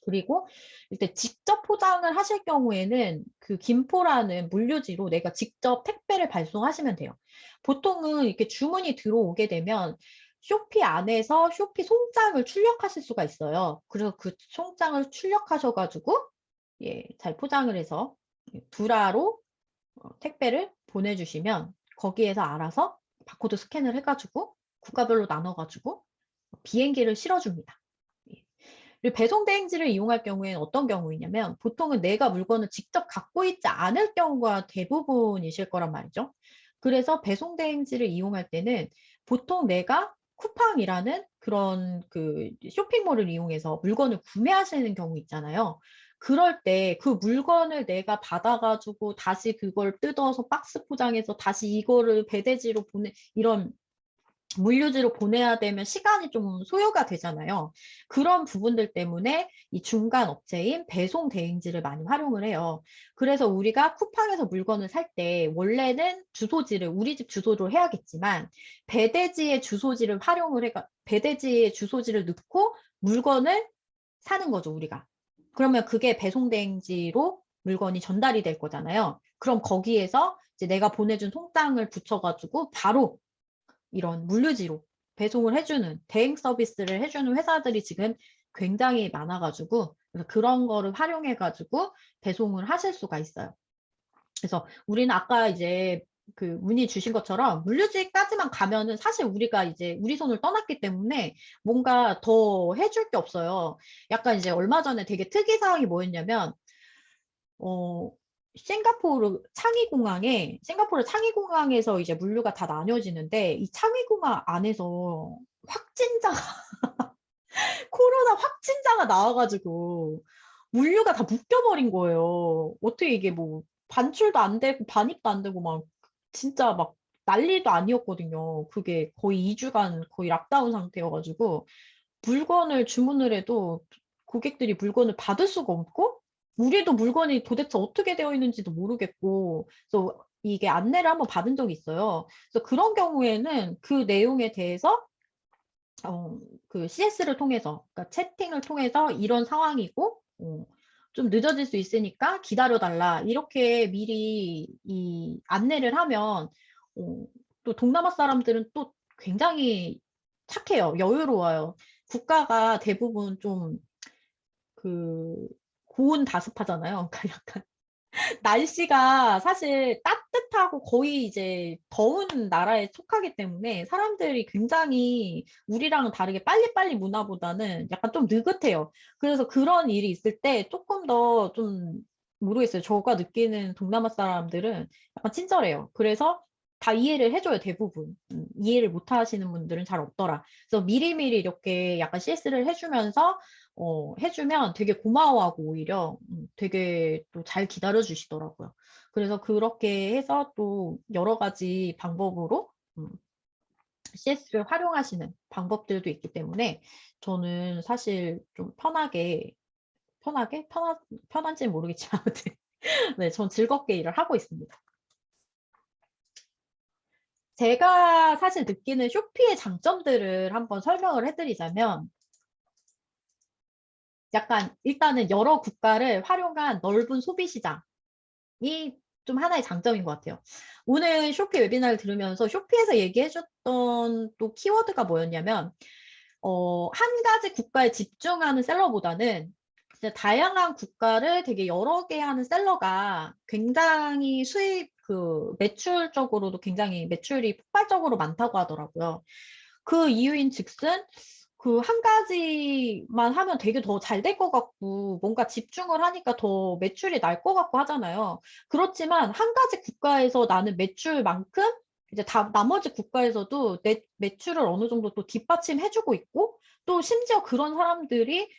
그리고 일단 직접 포장을 하실 경우에는 그 김포라는 물류지로 내가 직접 택배를 발송하시면 돼요. 보통은 이렇게 주문이 들어오게 되면 쇼피 안에서 쇼피 송장을 출력하실 수가 있어요. 그래서 그 송장을 출력하셔가지고 예, 잘 포장을 해서 두라로 택배를 보내주시면 거기에서 알아서 바코드 스캔을 해가지고 국가별로 나눠가지고 비행기를 실어줍니다. 그리고 배송 대행지를 이용할 경우에는 어떤 경우이냐면 보통은 내가 물건을 직접 갖고 있지 않을 경우가 대부분이실 거란 말이죠. 그래서 배송 대행지를 이용할 때는 보통 내가 쿠팡이라는 그런 그 쇼핑몰을 이용해서 물건을 구매하시는 경우 있잖아요. 그럴 때 그 물건을 내가 받아가지고 다시 그걸 뜯어서 박스 포장해서 다시 이거를 배대지로 이런 물류지로 보내야 되면 시간이 좀 소요가 되잖아요. 그런 부분들 때문에 이 중간 업체인 배송 대행지를 많이 활용을 해요. 그래서 우리가 쿠팡에서 물건을 살 때 원래는 주소지를 우리 집 주소로 해야겠지만 배대지의 주소지를 활용을 해가 배대지의 주소지를 넣고 물건을 사는 거죠, 우리가. 그러면 그게 배송 대행지로 물건이 전달이 될 거잖아요. 그럼 거기에서 이제 내가 보내준 송장을 붙여가지고 바로 이런 물류지로 배송을 해주는 대행 서비스를 해주는 회사들이 지금 굉장히 많아가지고 그런 거를 활용해가지고 배송을 하실 수가 있어요. 그래서 우리는 아까 이제 그 문의 주신 것처럼 물류지까지만 가면은 사실 우리가 이제 우리 손을 떠났기 때문에 뭔가 더 해줄 게 없어요. 약간 이제 얼마 전에 되게 특이사항이 뭐였냐면 어, 싱가포르 창의공항에서 이제 물류가 다 나뉘어지는데, 이 창의공항 안에서 코로나 확진자가 나와가지고, 물류가 다 묶여버린 거예요. 어떻게 이게 뭐, 반출도 안 되고, 반입도 안 되고, 막, 진짜 막, 난리도 아니었거든요. 그게 거의 2주간 거의 락다운 상태여가지고, 물건을 주문을 해도 고객들이 물건을 받을 수가 없고 우리도 물건이 도대체 어떻게 되어 있는지도 모르겠고 그래서 이게 안내를 한번 받은 적이 있어요. 그래서 그런 경우에는 그 내용에 대해서 그 CS를 통해서 그러니까 채팅을 통해서 이런 상황이고 좀 늦어질 수 있으니까 기다려달라 이렇게 미리 이 안내를 하면 또 동남아 사람들은 또 굉장히 착해요. 여유로워요. 국가가 대부분 좀 그 고온다습하잖아요. 그러니까 약간 날씨가 사실 따뜻하고 거의 이제 더운 나라에 속하기 때문에 사람들이 굉장히 우리랑은 다르게 빨리빨리 문화보다는 약간 좀 느긋해요. 그래서 그런 일이 있을 때 조금 더 좀 모르겠어요. 저가 느끼는 동남아 사람들은 약간 친절해요. 그래서 다 이해를 해줘요, 대부분. 이해를 못 하시는 분들은 잘 없더라. 그래서 미리미리 이렇게 약간 CS를 해주면서 해주면 되게 고마워하고 오히려 되게 또 잘 기다려 주시더라고요. 그래서 그렇게 해서 또 여러 가지 방법으로 CS를 활용하시는 방법들도 있기 때문에 저는 사실 좀 편한지는 모르겠지만 아무튼 네, 전 즐겁게 일을 하고 있습니다. 제가 사실 느끼는 쇼피의 장점들을 한번 설명을 해드리자면 약간 일단은 여러 국가를 활용한 넓은 소비 시장이 좀 하나의 장점인 것 같아요. 오늘 쇼피 웨비나를 들으면서 쇼피에서 얘기해 줬던 또 키워드가 뭐였냐면 한 가지 국가에 집중하는 셀러보다는 진짜 다양한 국가를 되게 여러 개 하는 셀러가 굉장히 매출적으로도 굉장히 매출이 폭발적으로 많다고 하더라고요. 그 이유인 즉슨 그 한 가지만 하면 되게 더 잘 될 것 같고 뭔가 집중을 하니까 더 매출이 날 것 같고 하잖아요. 그렇지만 한 가지 국가에서 나는 매출만큼 이제 나머지 국가에서도 매출을 어느 정도 또 뒷받침해주고 있고 또 심지어 그런 사람들이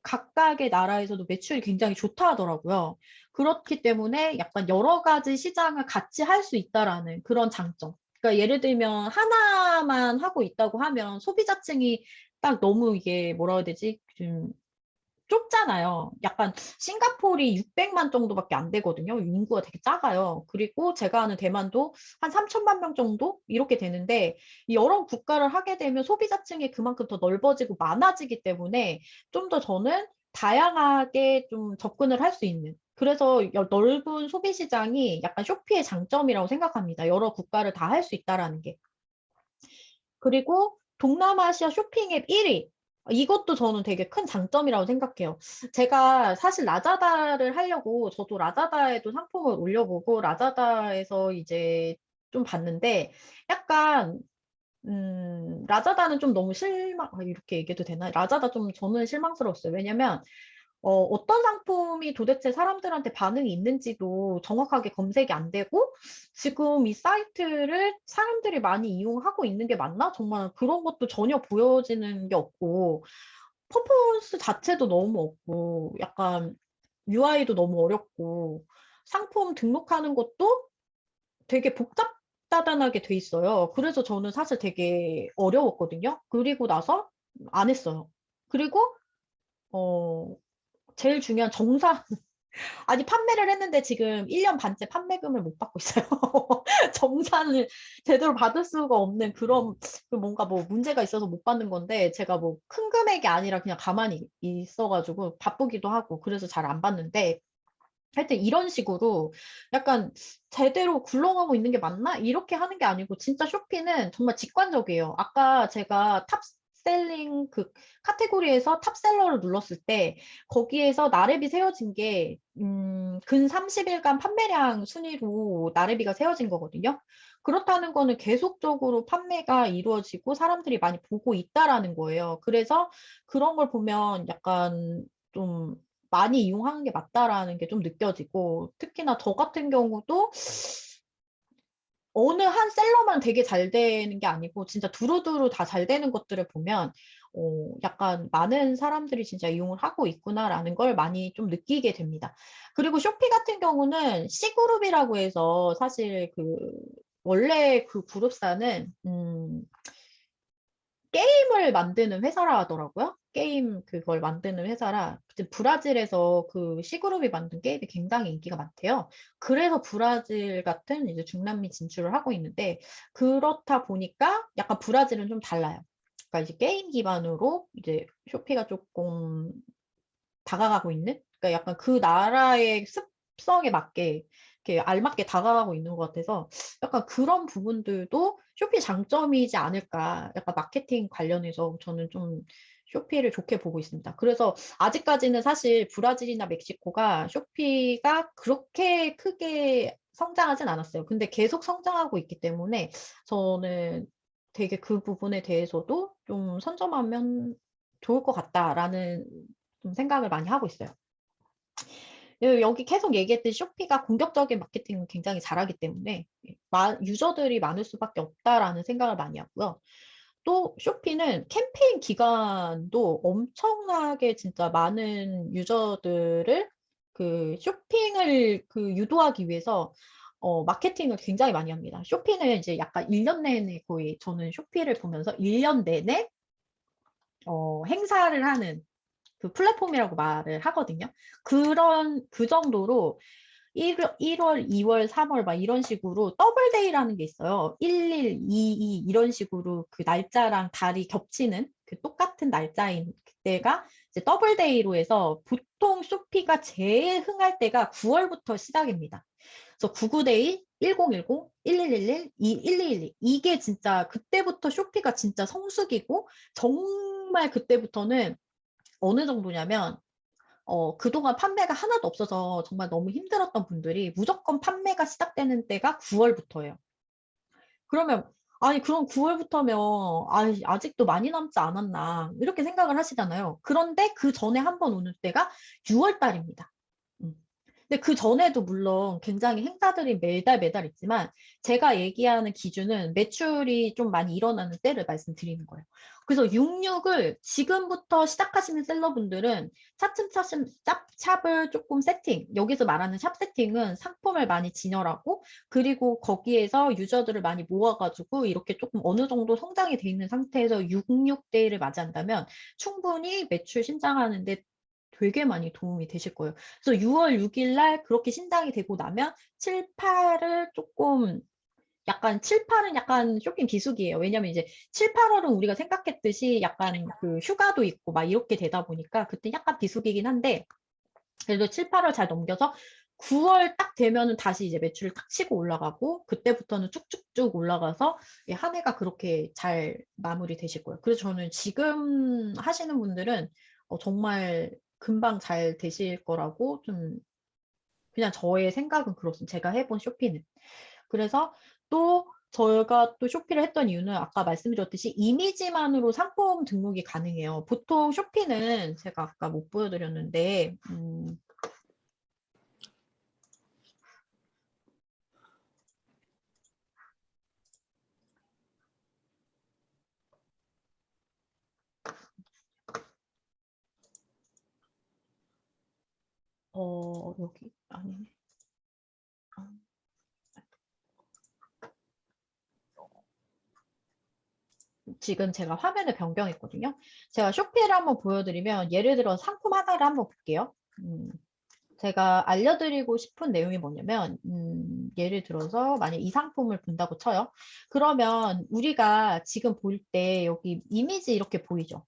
각각의 나라에서도 매출이 굉장히 좋다 하더라고요. 그렇기 때문에 약간 여러 가지 시장을 같이 할 수 있다라는 그런 장점. 그러니까 예를 들면 하나만 하고 있다고 하면 소비자층이 딱 너무 이게 뭐라 해야 되지? 좀 좁잖아요. 약간 싱가포르이 600만 정도밖에 안 되거든요. 인구가 되게 작아요. 그리고 제가 아는 대만도 한 3천만 명 정도 이렇게 되는데 여러 국가를 하게 되면 소비자층이 그만큼 더 넓어지고 많아지기 때문에 좀 더 저는 다양하게 좀 접근을 할 수 있는 그래서 넓은 소비 시장이 약간 쇼피의 장점이라고 생각합니다. 여러 국가를 다 할 수 있다라는 게. 그리고 동남아시아 쇼핑 앱 1위. 이것도 저는 되게 큰 장점이라고 생각해요. 제가 사실 라자다를 하려고 저도 라자다에도 상품을 올려보고 라자다에서 이제 좀 봤는데 약간 라자다는 좀 너무 이렇게 얘기해도 되나? 라자다 좀 저는 실망스러웠어요. 왜냐면 어떤 상품이 도대체 사람들한테 반응이 있는지도 정확하게 검색이 안 되고 지금 이 사이트를 사람들이 많이 이용하고 있는 게 맞나? 정말 그런 것도 전혀 보여지는 게 없고 퍼포먼스 자체도 너무 없고 약간 UI도 너무 어렵고 상품 등록하는 것도 되게 복잡다단하게 돼 있어요. 그래서 저는 사실 되게 어려웠거든요. 그리고 나서 안 했어요. 그리고 어, 제일 중요한 정산. 아니, 판매를 했는데 지금 1년 반째 판매금을 못 받고 있어요. 정산을 제대로 받을 수가 없는 그런 뭔가 뭐 문제가 있어서 못 받는 건데 제가 뭐 큰 금액이 아니라 그냥 가만히 있어가지고 바쁘기도 하고 그래서 잘 안 받는데 하여튼 이런 식으로 약간 제대로 굴러가고 있는 게 맞나? 이렇게 하는 게 아니고 진짜 쇼피는 정말 직관적이에요. 아까 제가 탑셀링 그 카테고리에서 탑셀러를 눌렀을 때 거기에서 나래비 세워진 게 근 30일간 판매량 순위로 나래비가 세워진 거거든요. 그렇다는 거는 계속적으로 판매가 이루어지고 사람들이 많이 보고 있다라는 거예요. 그래서 그런 걸 보면 약간 좀 많이 이용하는 게 맞다라는 게 좀 느껴지고 특히나 저 같은 경우도 어느 한 셀러만 되게 잘 되는 게 아니고 진짜 두루두루 다 잘 되는 것들을 보면 약간 많은 사람들이 진짜 이용을 하고 있구나라는 걸 많이 좀 느끼게 됩니다. 그리고 쇼피 같은 경우는 C그룹이라고 해서 사실 원래 그 그룹사는 게임을 만드는 회사라 하더라고요. 게임 그걸 만드는 회사라 그때 브라질에서 그 C그룹이 만든 게임이 굉장히 인기가 많대요. 그래서 브라질 같은 이제 중남미 진출을 하고 있는데 그렇다 보니까 약간 브라질은 좀 달라요. 그러니까 이제 게임 기반으로 이제 쇼피가 조금 다가가고 있는? 그러니까 약간 그 나라의 습성에 맞게 이렇게 알맞게 다가가고 있는 것 같아서 약간 그런 부분들도 쇼피 장점이지 않을까. 약간 마케팅 관련해서 저는 좀 쇼피를 좋게 보고 있습니다. 그래서 아직까지는 사실 브라질이나 멕시코가 쇼피가 그렇게 크게 성장하진 않았어요. 근데 계속 성장하고 있기 때문에 저는 되게 그 부분에 대해서도 좀 선점하면 좋을 것 같다라는 좀 생각을 많이 하고 있어요. 여기 계속 얘기했듯이 쇼피가 공격적인 마케팅을 굉장히 잘하기 때문에 유저들이 많을 수밖에 없다라는 생각을 많이 하고요. 또 쇼피는 캠페인 기간도 엄청나게 진짜 많은 유저들을 그 쇼핑을 유도하기 위해서 마케팅을 굉장히 많이 합니다. 쇼피는 이제 약간 1년 내내 거의 저는 쇼피를 보면서 1년 내내 행사를 하는 그 플랫폼이라고 말을 하거든요. 그 정도로 1월, 2월, 3월 막 이런 식으로 더블데이라는 게 있어요. 11, 22 이런 식으로 그 날짜랑 달이 겹치는 그 똑같은 날짜인 그때가 이제 더블데이로 해서 보통 쇼피가 제일 흥할 때가 9월부터 시작입니다. 그래서 99데이, 1010, 1111, 1212 이게 진짜 그때부터 쇼피가 진짜 성수기고 정말 그때부터는 어느 정도냐면 그동안 판매가 하나도 없어서 정말 너무 힘들었던 분들이 무조건 판매가 시작되는 때가 9월부터예요. 그러면 아니 그럼 9월부터면 아직도 많이 남지 않았나 이렇게 생각을 하시잖아요. 그런데 그 전에 한 번 오는 때가 6월 달입니다. 근데 그 전에도 물론 굉장히 행사들이 매달 있지만 제가 얘기하는 기준은 매출이 좀 많이 일어나는 때를 말씀드리는 거예요. 그래서 66을 지금부터 시작하시는 셀러분들은 차츰차츰 샵을 조금 세팅, 여기서 말하는 샵 세팅은 상품을 많이 진열하고 그리고 거기에서 유저들을 많이 모아가지고 이렇게 조금 어느 정도 성장이 돼 있는 상태에서 66데이를 맞이한다면 충분히 매출 신장하는데 되게 많이 도움이 되실 거예요. 그래서 6월 6일 날 그렇게 신장이 되고 나면 7, 8을 조금 약간 7, 8은 약간 쇼핑 비수기예요. 왜냐면 이제 7, 8월은 우리가 생각했듯이 약간 그 휴가도 있고 막 이렇게 되다 보니까 그때 약간 비수기긴 한데 그래도 7, 8월 잘 넘겨서 9월 딱 되면은 다시 이제 매출을 탁 치고 올라가고 그때부터는 쭉쭉쭉 올라가서 한 해가 그렇게 잘 마무리 되실 거예요. 그래서 저는 지금 하시는 분들은 정말 금방 잘 되실 거라고 좀 그냥 저의 생각은 그렇습니다. 제가 해본 쇼피는. 그래서 또 저희가 또 쇼피를 했던 이유는 아까 말씀드렸듯이 이미지만으로 상품 등록이 가능해요. 보통 쇼피는 제가 아까 못 보여드렸는데 여기 아니네. 지금 제가 화면을 변경했거든요. 제가 쇼피를 한번 보여드리면 예를 들어 상품 하나를 한번 볼게요. 제가 알려드리고 싶은 내용이 뭐냐면 예를 들어서 만약 이 상품을 본다고 쳐요. 그러면 우리가 지금 볼 때 여기 이미지 이렇게 보이죠.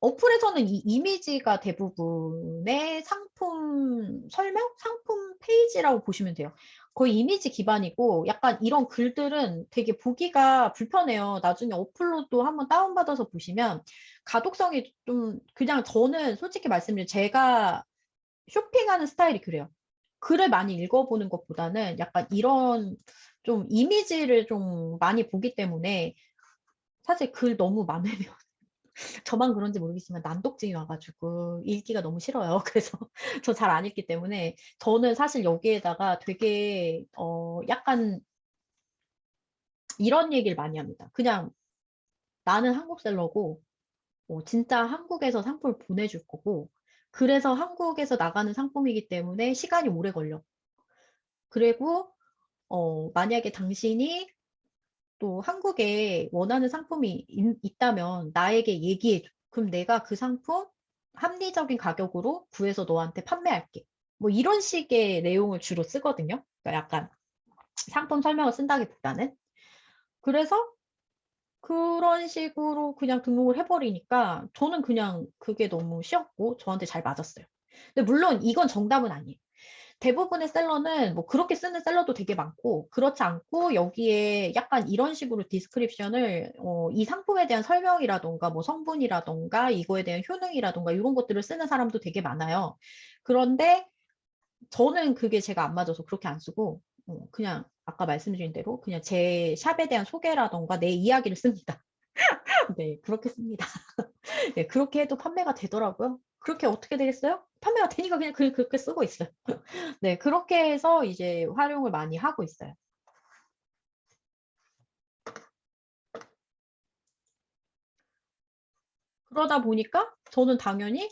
어플에서는 이 이미지가 대부분의 상품 설명? 상품 페이지라고 보시면 돼요. 거의 이미지 기반이고 약간 이런 글들은 되게 보기가 불편해요. 나중에 어플로도 한번 다운받아서 보시면 가독성이 좀 그냥 저는 솔직히 말씀드리면 제가 쇼핑하는 스타일이 그래요. 글을 많이 읽어보는 것보다는 약간 이런 좀 이미지를 좀 많이 보기 때문에 사실 글 너무 많으면 저만 그런지 모르겠지만 난독증이 와가지고 읽기가 너무 싫어요. 그래서 저 잘 안 읽기 때문에 저는 사실 여기에다가 되게 약간 이런 얘기를 많이 합니다. 그냥 나는 한국셀러고 진짜 한국에서 상품을 보내줄 거고 그래서 한국에서 나가는 상품이기 때문에 시간이 오래 걸려. 그리고 만약에 당신이 또 한국에 원하는 상품이 있다면 나에게 얘기해줘. 그럼 내가 그 상품 합리적인 가격으로 구해서 너한테 판매할게. 뭐 이런 식의 내용을 주로 쓰거든요. 그러니까 약간 상품 설명을 쓴다기보다는. 그래서 그런 식으로 그냥 등록을 해버리니까 저는 그냥 그게 너무 쉬웠고 저한테 잘 맞았어요. 근데 물론 이건 정답은 아니에요. 대부분의 셀러는 뭐 그렇게 쓰는 셀러도 되게 많고 그렇지 않고 여기에 약간 이런 식으로 디스크립션을 이 상품에 대한 설명이라던가 뭐 성분이라던가 이거에 대한 효능이라던가 이런 것들을 쓰는 사람도 되게 많아요. 그런데 저는 그게 제가 안 맞아서 그렇게 안 쓰고 그냥 아까 말씀드린 대로 그냥 제 샵에 대한 소개라던가 내 이야기를 씁니다. 네, 그렇게 씁니다. 네, 그렇게 해도 판매가 되더라고요. 그렇게 어떻게 되겠어요? 판매가 되니까 그냥 그렇게 쓰고 있어요. 네, 그렇게 해서 이제 활용을 많이 하고 있어요. 그러다 보니까 저는 당연히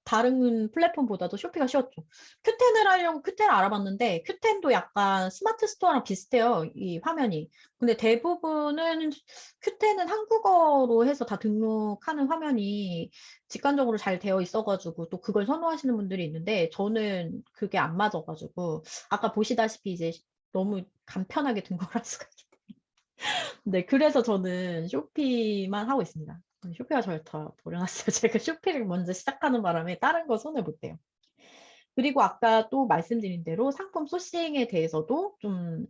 다른 플랫폼보다도 쇼피가 쉬웠죠. 큐텐을 하려고 큐텐을 알아봤는데 큐텐도 약간 스마트 스토어랑 비슷해요. 이 화면이. 근데 대부분은 큐텐은 한국어로 해서 다 등록하는 화면이 직관적으로 잘 되어 있어가지고 또 그걸 선호하시는 분들이 있는데 저는 그게 안 맞아가지고 아까 보시다시피 이제 너무 간편하게 등록할 수가 있기 때문에 네, 그래서 저는 쇼피만 하고 있습니다. 쇼피가 저를 다 버려놨어요. 제가 쇼피를 먼저 시작하는 바람에 다른 거 손을 못 대요. 그리고 아까 또 말씀드린 대로 상품 소싱에 대해서도 좀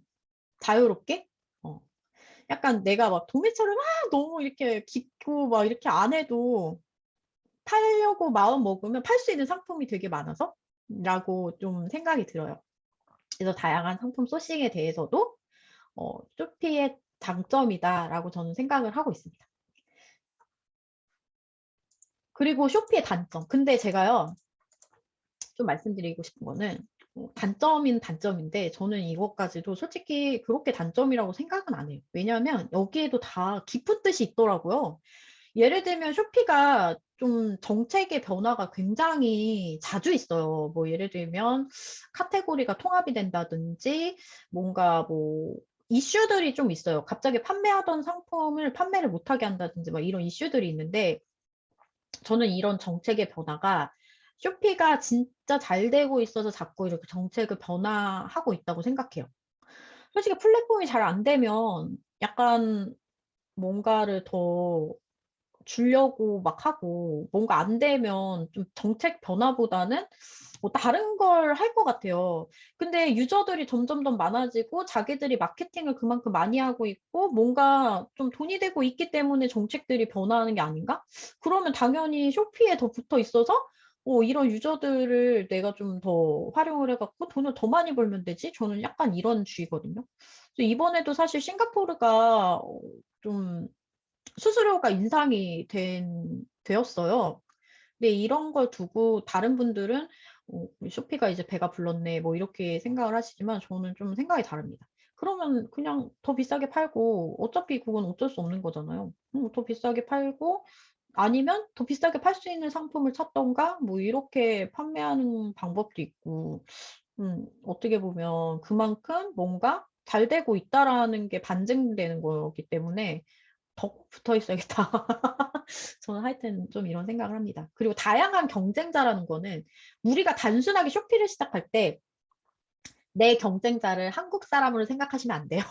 자유롭게 약간 내가 막 도매처를 막 너무 이렇게 깊고 막 이렇게 안 해도 팔려고 마음 먹으면 팔 수 있는 상품이 되게 많아서 라고 좀 생각이 들어요. 그래서 다양한 상품 소싱에 대해서도 쇼피의 장점이다라고 저는 생각을 하고 있습니다. 그리고 쇼피의 단점. 근데 제가요, 좀 말씀드리고 싶은 거는 단점인 단점인데 저는 이것까지도 솔직히 그렇게 단점이라고 생각은 안 해요. 왜냐하면 여기에도 다 깊은 뜻이 있더라고요. 예를 들면 쇼피가 좀 정책의 변화가 굉장히 자주 있어요. 뭐 예를 들면 카테고리가 통합이 된다든지 뭔가 뭐 이슈들이 좀 있어요. 갑자기 판매하던 상품을 판매를 못하게 한다든지 막 이런 이슈들이 있는데 저는 이런 정책의 변화가 쇼피가 진짜 잘 되고 있어서 자꾸 이렇게 정책을 변화하고 있다고 생각해요. 솔직히 플랫폼이 잘 안 되면 약간 뭔가를 더 주려고 막 하고 뭔가 안 되면 좀 정책 변화보다는 뭐 다른 걸 할 것 같아요. 근데 유저들이 점점 더 많아지고 자기들이 마케팅을 그만큼 많이 하고 있고 뭔가 좀 돈이 되고 있기 때문에 정책들이 변화하는 게 아닌가? 그러면 당연히 쇼피에 더 붙어 있어서 이런 유저들을 내가 좀 더 활용을 해갖고 돈을 더 많이 벌면 되지? 저는 약간 이런 주의거든요. 그래서 이번에도 사실 싱가포르가 좀 수수료가 인상이 되었어요. 근데 이런 걸 두고 다른 분들은 우리 쇼피가 이제 배가 불렀네 뭐 이렇게 생각을 하시지만 저는 좀 생각이 다릅니다. 그러면 그냥 더 비싸게 팔고 어차피 그건 어쩔 수 없는 거잖아요. 더 비싸게 팔고 아니면 더 비싸게 팔 수 있는 상품을 찾던가 뭐 이렇게 판매하는 방법도 있고 어떻게 보면 그만큼 뭔가 잘 되고 있다라는 게 반증되는 거기 때문에 더 붙어 있어야겠다. 저는 하여튼 좀 이런 생각을 합니다. 그리고 다양한 경쟁자라는 거는 우리가 단순하게 쇼피를 시작할 때 내 경쟁자를 한국 사람으로 생각하시면 안 돼요.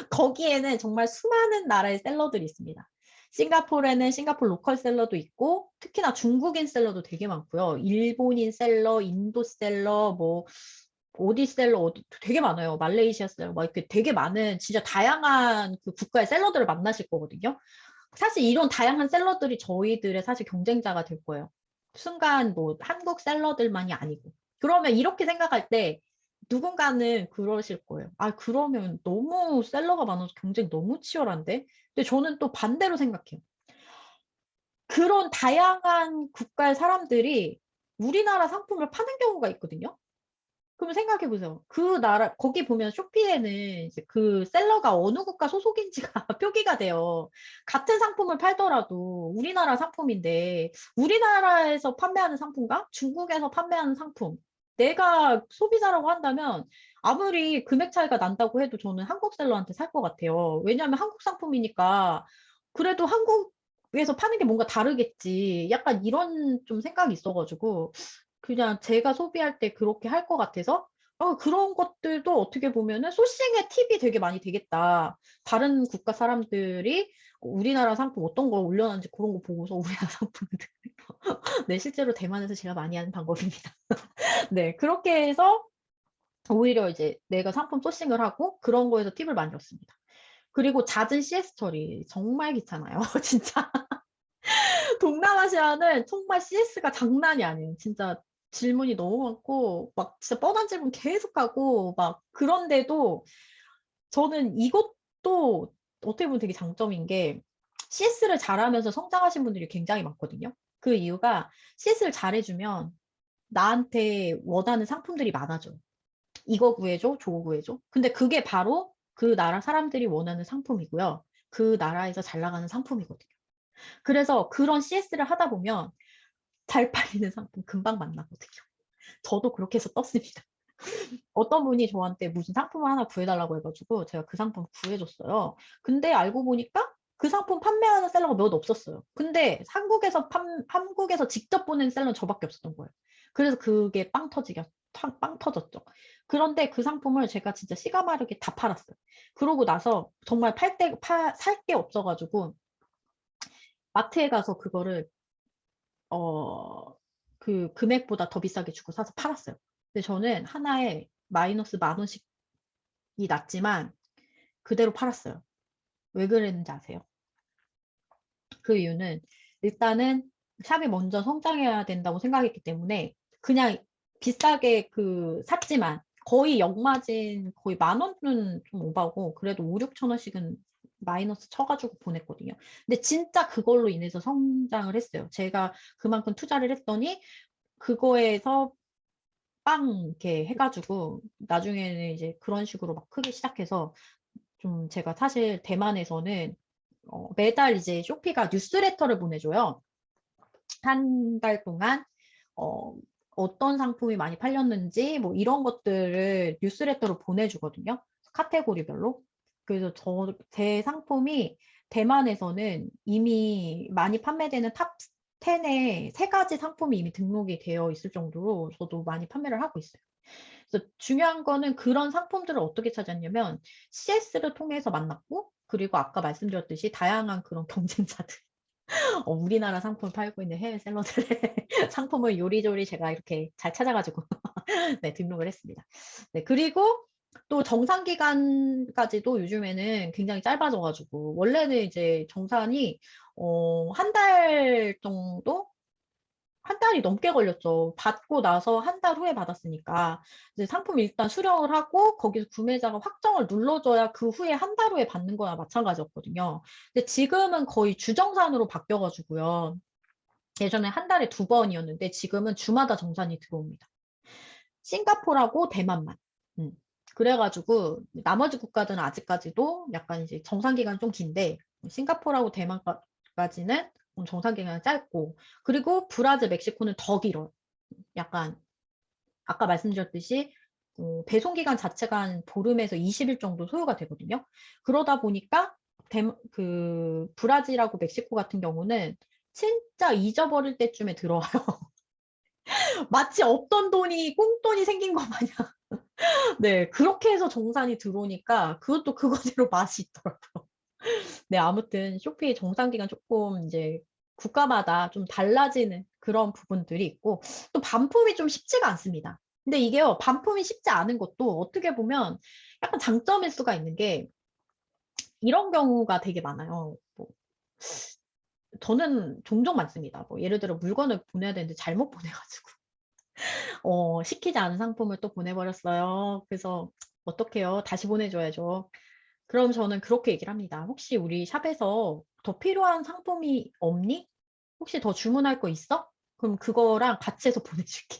거기에는 정말 수많은 나라의 셀러들이 있습니다. 싱가포르에는 싱가포르 로컬 셀러도 있고 특히나 중국인 셀러도 되게 많고요. 일본인 셀러, 인도 셀러, 뭐 어디 셀러 어디 되게 많아요. 말레이시아 셀러 막 이렇게 되게 많은 진짜 다양한 그 국가의 셀러들을 만나실 거거든요. 사실 이런 다양한 셀러들이 저희들의 사실 경쟁자가 될 거예요. 순간 뭐 한국 셀러들만이 아니고. 그러면 이렇게 생각할 때 누군가는 그러실 거예요. 아, 그러면 너무 셀러가 많아서 경쟁 너무 치열한데? 근데 저는 또 반대로 생각해요. 그런 다양한 국가의 사람들이 우리나라 상품을 파는 경우가 있거든요. 그럼 생각해 보세요. 그 나라, 거기 보면 쇼피에는 이제 그 셀러가 어느 국가 소속인지가 표기가 돼요. 같은 상품을 팔더라도 우리나라 상품인데, 우리나라에서 판매하는 상품과 중국에서 판매하는 상품, 내가 소비자라고 한다면 아무리 금액 차이가 난다고 해도 저는 한국 셀러한테 살 것 같아요. 왜냐하면 한국 상품이니까 그래도 한국에서 파는 게 뭔가 다르겠지. 약간 이런 좀 생각이 있어가지고, 그냥 제가 소비할 때 그렇게 할 것 같아서 그런 것들도 어떻게 보면은 소싱의 팁이 되게 많이 되겠다. 다른 국가 사람들이 우리나라 상품 어떤 걸 올려놨는지 그런 거 보고서 우리나라 상품을 네, 실제로 대만에서 제가 많이 하는 방법입니다. 네, 그렇게 해서 오히려 이제 내가 상품 소싱을 하고 그런 거에서 팁을 많이 얻습니다. 그리고 잦은 CS 처리 정말 귀찮아요. 진짜 동남아시아는 정말 CS가 장난이 아니에요. 진짜 질문이 너무 많고 막 진짜 뻔한 질문 계속하고 막 그런데도 저는 이것도 어떻게 보면 되게 장점인 게 CS를 잘하면서 성장하신 분들이 굉장히 많거든요. 그 이유가 CS를 잘해주면 나한테 원하는 상품들이 많아져요. 이거 구해줘, 저거 구해줘. 근데 그게 바로 그 나라 사람들이 원하는 상품이고요. 그 나라에서 잘 나가는 상품이거든요. 그래서 그런 CS를 하다 보면 잘 팔리는 상품 금방 만나거든요. 저도 그렇게 해서 떴습니다. 어떤 분이 저한테 무슨 상품을 하나 구해달라고 해가지고 제가 그 상품 구해줬어요. 근데 알고 보니까 그 상품 판매하는 셀러가 몇 없었어요. 근데 한국에서 직접 보낸 셀러는 저밖에 없었던 거예요. 그래서 그게 빵 터졌죠. 그런데 그 상품을 제가 진짜 시가 마르게 다 팔았어요. 그러고 나서 정말 살 게 없어가지고 마트에 가서 그거를 그 금액보다 더 비싸게 주고 사서 팔았어요. 근데 저는 하나에 마이너스 10,000원씩이 났지만 그대로 팔았어요. 왜 그랬는지 아세요? 그 이유는 일단은 샵이 먼저 성장해야 된다고 생각했기 때문에 그냥 비싸게 샀지만 거의 역마진 거의 10,000원은 좀 오바고 그래도 5,000~6,000원씩은 마이너스 쳐가지고 보냈거든요. 근데 진짜 그걸로 인해서 성장을 했어요. 제가 그만큼 투자를 했더니 그거에서 빵 이렇게 해가지고 나중에는 이제 그런 식으로 막 크게 시작해서 좀 제가 사실 대만에서는 매달 이제 쇼피가 뉴스레터를 보내줘요. 한 달 동안 어떤 상품이 많이 팔렸는지 뭐 이런 것들을 뉴스레터로 보내주거든요. 카테고리별로. 그래서 제 상품이 대만에서는 이미 많이 판매되는 탑 10에 3가지 상품이 이미 등록이 되어 있을 정도로 저도 많이 판매를 하고 있어요. 그래서 중요한 거는 그런 상품들을 어떻게 찾았냐면 CS를 통해서 만났고 그리고 아까 말씀드렸듯이 다양한 그런 경쟁자들 우리나라 상품을 팔고 있는 해외 셀러들의 상품을 요리조리 제가 이렇게 잘 찾아가지고 네, 등록을 했습니다. 네, 그리고 또 정산 기간까지도 요즘에는 굉장히 짧아져가지고 원래는 이제 정산이 한 달 정도? 한 달이 넘게 걸렸죠. 받고 나서 한 달 후에 받았으니까 이제 상품 일단 수령을 하고 거기서 구매자가 확정을 눌러줘야 그 후에 한 달 후에 받는 거나 마찬가지였거든요. 근데 지금은 거의 주정산으로 바뀌어가지고요. 예전에 한 달에 2번이었는데 지금은 주마다 정산이 들어옵니다. 싱가포르하고 대만만. 그래가지고 나머지 국가들은 아직까지도 약간 이제 정산 기간 좀 긴데 싱가포르하고 대만까지는 정산 기간이 짧고 그리고 브라질, 멕시코는 더 길어요. 약간 아까 말씀드렸듯이 배송 기간 자체가 한 보름에서 20일 정도 소요가 되거든요. 그러다 보니까 브라질하고 멕시코 같은 경우는 진짜 잊어버릴 때쯤에 들어와요. 마치 없던 돈이 꽁돈이 생긴 것 마냥. 네, 그렇게 해서 정산이 들어오니까 그것도 그거대로 맛이 있더라고요. 네, 아무튼 쇼피 정산 기간 조금 이제 국가마다 좀 달라지는 그런 부분들이 있고 또 반품이 좀 쉽지가 않습니다. 근데 이게요, 반품이 쉽지 않은 것도 어떻게 보면 약간 장점일 수가 있는 게 이런 경우가 되게 많아요. 뭐, 저는 종종 많습니다. 뭐 예를 들어 물건을 보내야 되는데 잘못 보내가지고 시키지 않은 상품을 또 보내버렸어요. 그래서 어떡해요? 다시 보내줘야죠. 그럼 저는 그렇게 얘기를 합니다. 혹시 우리 샵에서 더 필요한 상품이 없니? 혹시 더 주문할 거 있어? 그럼 그거랑 같이 해서 보내줄게.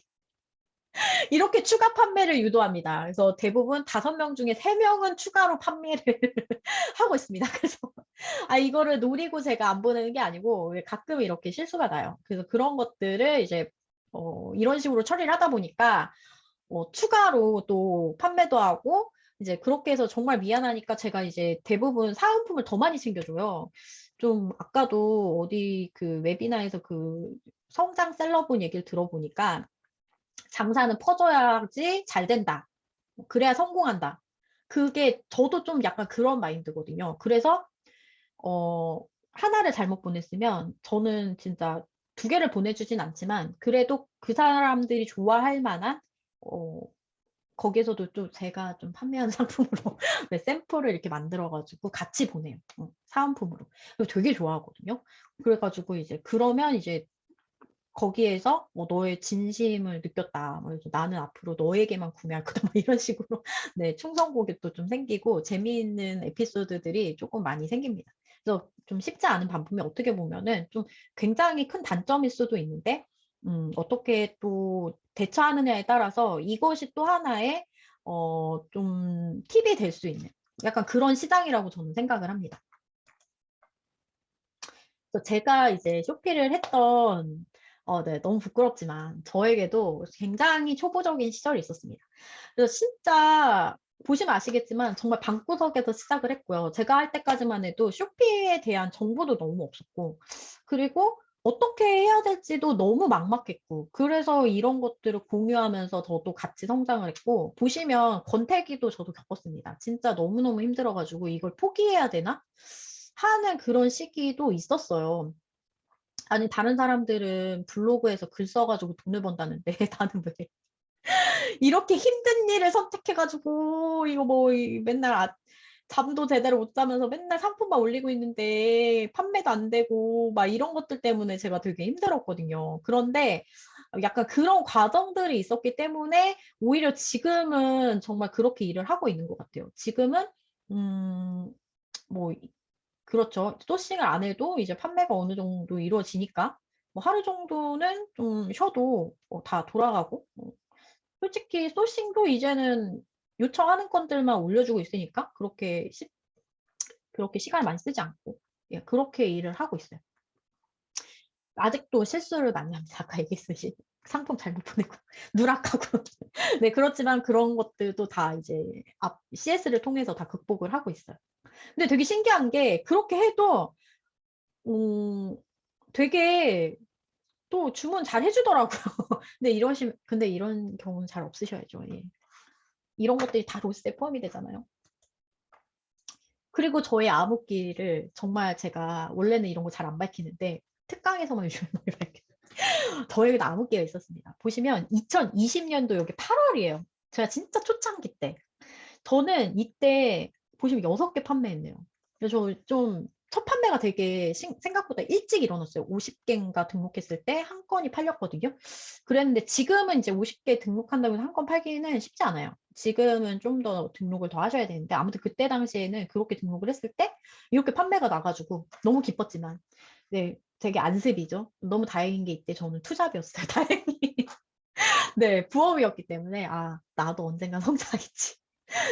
이렇게 추가 판매를 유도합니다. 그래서 대부분 5명 중에 3명은 추가로 판매를 하고 있습니다. 그래서 이거를 노리고 제가 안 보내는 게 아니고 가끔 이렇게 실수가 나요. 그래서 그런 것들을 이제 이런 식으로 처리를 하다 보니까 추가로 또 판매도 하고 이제 그렇게 해서 정말 미안하니까 제가 이제 대부분 사은품을 더 많이 챙겨줘요. 좀 아까도 어디 그 웨비나에서 그 성장 셀러분 얘기를 들어보니까 장사는 퍼져야지 잘 된다. 그래야 성공한다. 그게 저도 좀 약간 그런 마인드거든요. 그래서 하나를 잘못 보냈으면 저는 진짜 2개를 보내주진 않지만 그래도 그 사람들이 좋아할 만한 어, 거기에서도 좀 제가 좀 판매하는 상품으로 샘플을 이렇게 만들어가지고 같이 보내요. 사은품으로. 그리고 되게 좋아하거든요. 그래가지고 이제 그러면 이제 거기에서 너의 진심을 느꼈다. 그래서 나는 앞으로 너에게만 구매할 거다. 뭐 이런 식으로 네, 충성 고객도 좀 생기고 재미있는 에피소드들이 조금 많이 생깁니다. 그래서 좀 쉽지 않은 반품이 어떻게 보면은 좀 굉장히 큰 단점일 수도 있는데 어떻게 또 대처하느냐에 따라서 이것이 또 하나의 좀 팁이 될 수 있는 약간 그런 시장이라고 저는 생각을 합니다. 그래서 제가 이제 쇼피를 했던 네, 너무 부끄럽지만 저에게도 굉장히 초보적인 시절이 있었습니다. 그래서 진짜 보시면 아시겠지만 정말 방구석에서 시작을 했고요. 제가 할 때까지만 해도 쇼피에 대한 정보도 너무 없었고 그리고 어떻게 해야 될지도 너무 막막했고 그래서 이런 것들을 공유하면서 저도 같이 성장을 했고 보시면 권태기도 저도 겪었습니다. 진짜 너무너무 힘들어가지고 이걸 포기해야 되나 하는 그런 시기도 있었어요. 아니 다른 사람들은 블로그에서 글 써 가지고 돈을 번다는데 나는 왜 이렇게 힘든 일을 선택해 가지고 이거 뭐 맨날 잠도 제대로 못 자면서 맨날 상품만 올리고 있는데 판매도 안 되고 막 이런 것들 때문에 제가 되게 힘들었거든요. 그런데 약간 그런 과정들이 있었기 때문에 오히려 지금은 정말 그렇게 일을 하고 있는 것 같아요. 지금은 음 뭐 그렇죠. 소싱을 안 해도 이제 판매가 어느 정도 이루어지니까 뭐 하루 정도는 좀 쉬어도 다 돌아가고 솔직히 소싱도 이제는 요청하는 건들만 올려주고 있으니까 그렇게 시간을 많이 쓰지 않고 예 그렇게 일을 하고 있어요. 아직도 실수를 많이 합니다. 아까 얘기했듯이 상품 잘못 보내고 누락하고. 네 그렇지만 그런 것들도 다 이제 CS를 통해서 다 극복을 하고 있어요. 근데 되게 신기한 게 그렇게 해도 음 되게 또 주문 잘 해 주더라고요. 근데 이런 경우는 잘 없으셔야죠. 예. 이런 것들이 다 로스에 포함이 되잖아요. 그리고 저의 암흑기를 정말 제가 원래는 이런 거 잘 안 밝히는데 특강에서만 요즘에 많이 밝혀요. 저에게도 암흑기가 있었습니다. 보시면 2020년도 여기 8월이에요. 제가 진짜 초창기 때. 저는 이때 보시면 6개 판매했네요. 그래서 좀 첫 판매가 되게 생각보다 일찍 일어났어요. 50개인가 등록했을 때 한 건이 팔렸거든요. 그랬는데 지금은 이제 50개 등록한다고 해서 한 건 팔기는 쉽지 않아요. 지금은 좀 더 등록을 더 하셔야 되는데 아무튼 그때 당시에는 그렇게 등록을 했을 때 이렇게 판매가 나가지고 너무 기뻤지만 네 되게 안습이죠. 너무 다행인 게 이때 저는 투잡이었어요. 다행히. 네 부업이었기 때문에 '아 나도 언젠간 성장하겠지.'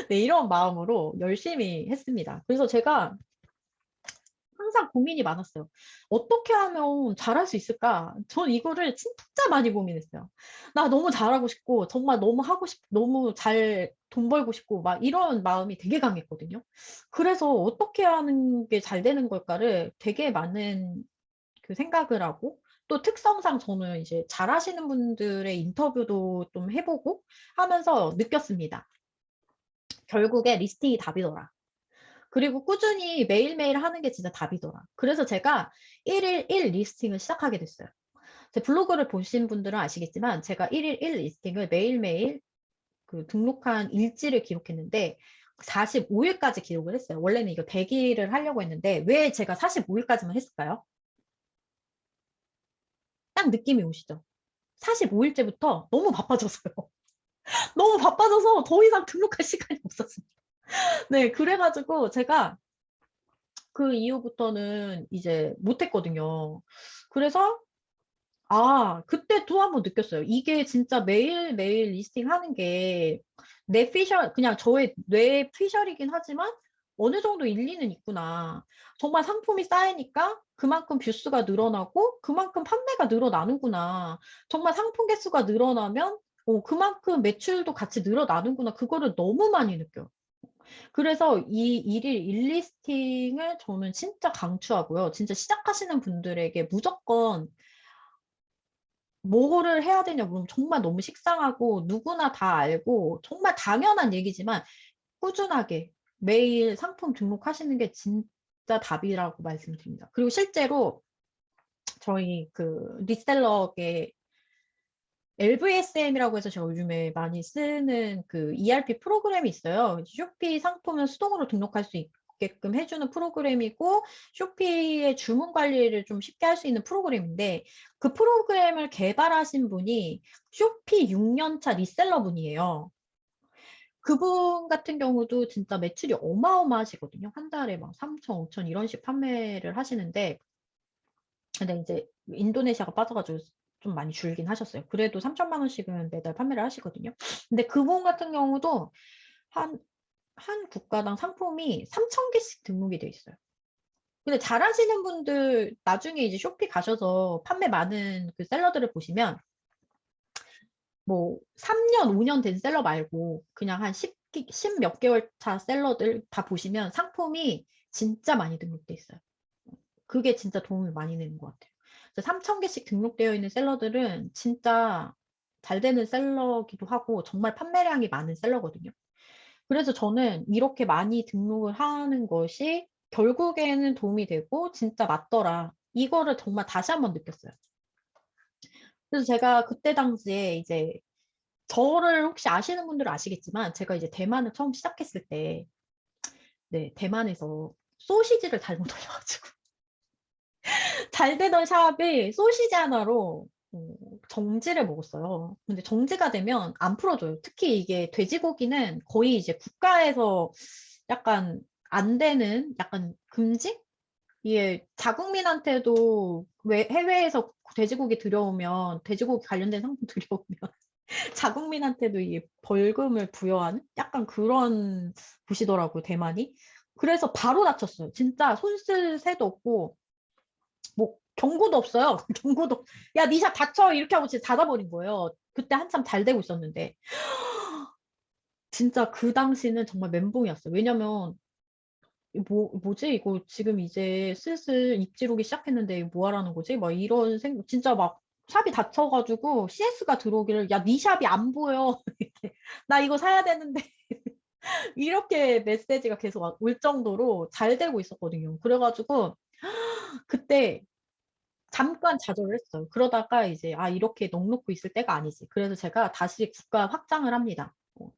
네 이런 마음으로 열심히 했습니다. 그래서 제가 항상 고민이 많았어요. '어떻게 하면 잘할 수 있을까?' 전 이거를 진짜 많이 고민했어요. 나 너무 잘하고 싶고 정말 너무 하고 너무 잘 돈 벌고 싶고 막 이런 마음이 되게 강했거든요. 그래서 '어떻게 하는 게 잘 되는 걸까?'를 되게 많은 그 생각을 하고 또 특성상 저는 이제 잘하시는 분들의 인터뷰도 좀 해 보고 하면서 느꼈습니다. 결국에 리스팅이 답이더라. 그리고 꾸준히 매일매일 하는 게 진짜 답이더라. 그래서 제가 1일 1 리스팅을 시작하게 됐어요. 제 블로그를 보신 분들은 아시겠지만 제가 1일 1 리스팅을 매일매일 그 등록한 일지를 기록했는데 45 일까지 기록을 했어요. 원래는 이거 100 일을 하려고 했는데 왜 제가 45 일까지만 했을까요? 딱 느낌이 오시죠? 45 일째부터 너무 바빠졌어요. 너무 바빠져서 더 이상 등록할 시간이 없었습니다. 네 그래 가지고 제가 그 이후부터는 이제 못 했거든요. 그래서 그때 또 한 번 느꼈어요. 이게 진짜 매일매일 리스팅하는 게 내 피셜 그냥 저의 뇌의 피셜이긴 하지만 어느 정도 일리는 있구나. 정말 상품이 쌓이니까 그만큼 뷰수가 늘어나고 그만큼 판매가 늘어나는구나. 정말 상품 개수가 늘어나면 그만큼 매출도 같이 늘어나는구나. 그거를 너무 많이 느껴요. 그래서 이 일일 1 리스팅을 저는 진짜 강추하고요. 진짜 시작하시는 분들에게 무조건 뭐를 해야 되냐 물으면 정말 너무 식상하고 누구나 다 알고 정말 당연한 얘기지만 꾸준하게 매일 상품 등록하시는 게 진짜 답이라고 말씀드립니다. 그리고 실제로 저희 그 리셀러계 LVSM이라고 해서 제가 요즘에 많이 쓰는 그 ERP 프로그램이 있어요. 쇼피 상품을 수동으로 등록할 수 있게끔 해 주는 프로그램이고 쇼피의 주문 관리를 좀 쉽게 할 수 있는 프로그램인데 그 프로그램을 개발하신 분이 쇼피 6년 차 리셀러 분이에요. 그분 같은 경우도 진짜 매출이 어마어마하시거든요. 한 달에 막 3천, 5천 이런 식 판매를 하시는데 근데 인제 인도네시아가 빠져 가지고 좀 많이 줄긴 하셨어요. 그래도 3천만 원씩은 매달 판매를 하시거든요. 근데 그분 같은 경우도 한 국가당 상품이 3천 개씩 등록이 돼 있어요. 근데 잘하시는 분들 나중에 이제 쇼피 가셔서 판매 많은 그 셀러들을 보시면 뭐 3년, 5년 된 셀러 말고 그냥 한 10몇 개월 차 셀러들 다 보시면 상품이 진짜 많이 등록돼 있어요. 그게 진짜 도움을 많이 되는 것 같아요. 그래서 3천 개씩 등록되어 있는 셀러들은 진짜 잘 되는 셀러기도 하고 정말 판매량이 많은 셀러거든요. 그래서 저는 이렇게 많이 등록을 하는 것이 결국에는 도움이 되고 '진짜 맞더라.' 이거를 정말 다시 한번 느꼈어요. 그래서 제가 그때 당시에 이제 저를 혹시 아시는 분들은 아시겠지만 제가 이제 대만을 처음 시작했을 때 네, 대만에서 소시지를 잘못 올려가지고 잘 되던 샵이 소시지 하나로 정지를 먹었어요. 근데 정지가 되면 안 풀어줘요. 특히 이게 돼지고기는 거의 이제 국가에서 약간 안 되는 약간 금지? 이게 자국민한테도 왜 해외에서 돼지고기 들여오면 돼지고기 관련된 상품 들여오면 자국민한테도 이게 벌금을 부여하는 약간 그런 곳이더라고요, 대만이. 그래서 바로 다쳤어요. 진짜 손 쓸 새도 없고 뭐 경고도 없어요. 경고도 야, 니 샵 닫혀 이렇게 하고 진짜 닫아버린 거예요. 그때 한참 잘 되고 있었는데 진짜 그 당시는 정말 멘붕이었어요. 왜냐면 뭐지 이거 지금 이제 슬슬 입질 오기 시작했는데 뭐 하라는 거지? 막 이런 생각 진짜 막 샵이 닫혀가지고 CS가 들어오기를 야, 니 샵이 안 보여. 이렇게. 나 이거 사야 되는데 이렇게 메시지가 계속 올 정도로 잘 되고 있었거든요. 그래가지고 그때 잠깐 좌절을 했어요. 그러다가 이제 아, 이렇게 넋놓고 있을 때가 아니지. 그래서 제가 다시 국가 확장을 합니다.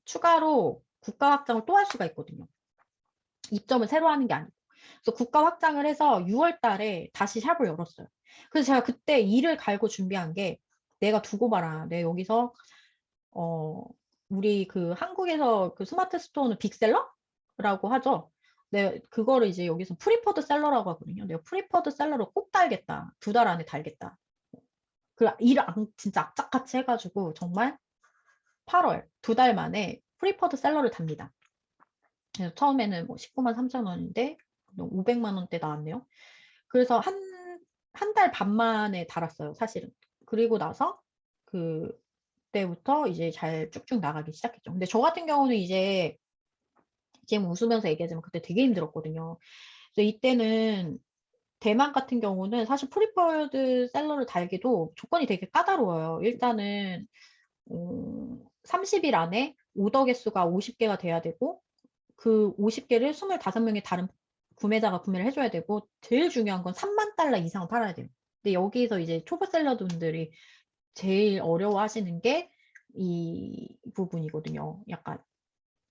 추가로 국가 확장을 또 할 수가 있거든요. 입점을 새로 하는 게 아니고. 그래서 국가 확장을 해서 6월 달에 다시 샵을 열었어요. 그래서 제가 그때 일을 갈고 준비한 게 내가 두고 봐라. 내가 여기서 어 우리 그 한국에서 그 스마트 스토어는 빅셀러라고 하죠. 네, 그거를 이제 여기서 프리퍼드 셀러라고 하거든요. 내가 프리퍼드 셀러로 꼭 달겠다. 2달 안에 달겠다. 그 일을 진짜 악착같이 해가지고 정말 8월 2달 만에 프리퍼드 셀러를 답니다. 그래서 처음에는 뭐 19만 3천 원인데 500만 원대 나왔네요. 그래서 한 달 반 만에 달았어요, 사실은. 그리고 나서 그때부터 이제 잘 쭉쭉 나가기 시작했죠. 근데 저 같은 경우는 이제 지금 웃으면서 얘기하지만 그때 되게 힘들었거든요. 그래서 이때는 대만 같은 경우는 사실 프리퍼드 셀러를 달기도 조건이 되게 까다로워요. 일단은 30일 안에 오더 개수가 50개가 돼야 되고 그 50개를 25명의 다른 구매자가 구매를 해줘야 되고 제일 중요한 건 3만 달러 이상을 팔아야 돼요. 근데 여기서 이제 초보 셀러분들이 제일 어려워하시는 게 이 부분이거든요. 약간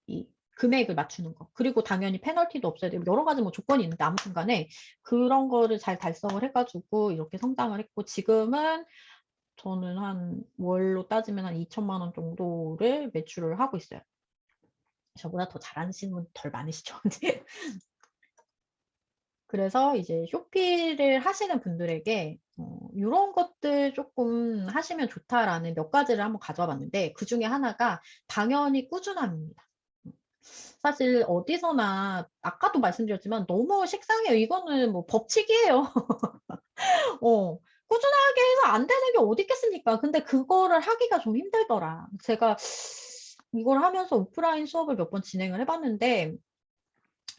이 금액을 맞추는 거. 그리고 당연히 페널티도 없어야 되고 여러 가지 뭐 조건이 있는데 아무튼 간에 그런 거를 잘 달성을 해가지고 이렇게 성장을 했고 지금은 저는 한 월로 따지면 한 2천만 원 정도를 매출을 하고 있어요. 저보다 더 잘하시는 분 덜 많으시죠. 그래서 이제 쇼피를 하시는 분들에게 이런 것들 조금 하시면 좋다라는 몇 가지를 한번 가져와 봤는데 그 중에 하나가 당연히 꾸준함입니다. 사실 어디서나 아까도 말씀드렸지만 너무 식상해요. 이거는 뭐 법칙이에요. 꾸준하게 해서 안 되는 게 어디 있겠습니까? 근데 그거를 하기가 좀 힘들더라. 제가 이걸 하면서 오프라인 수업을 몇 번 진행을 해봤는데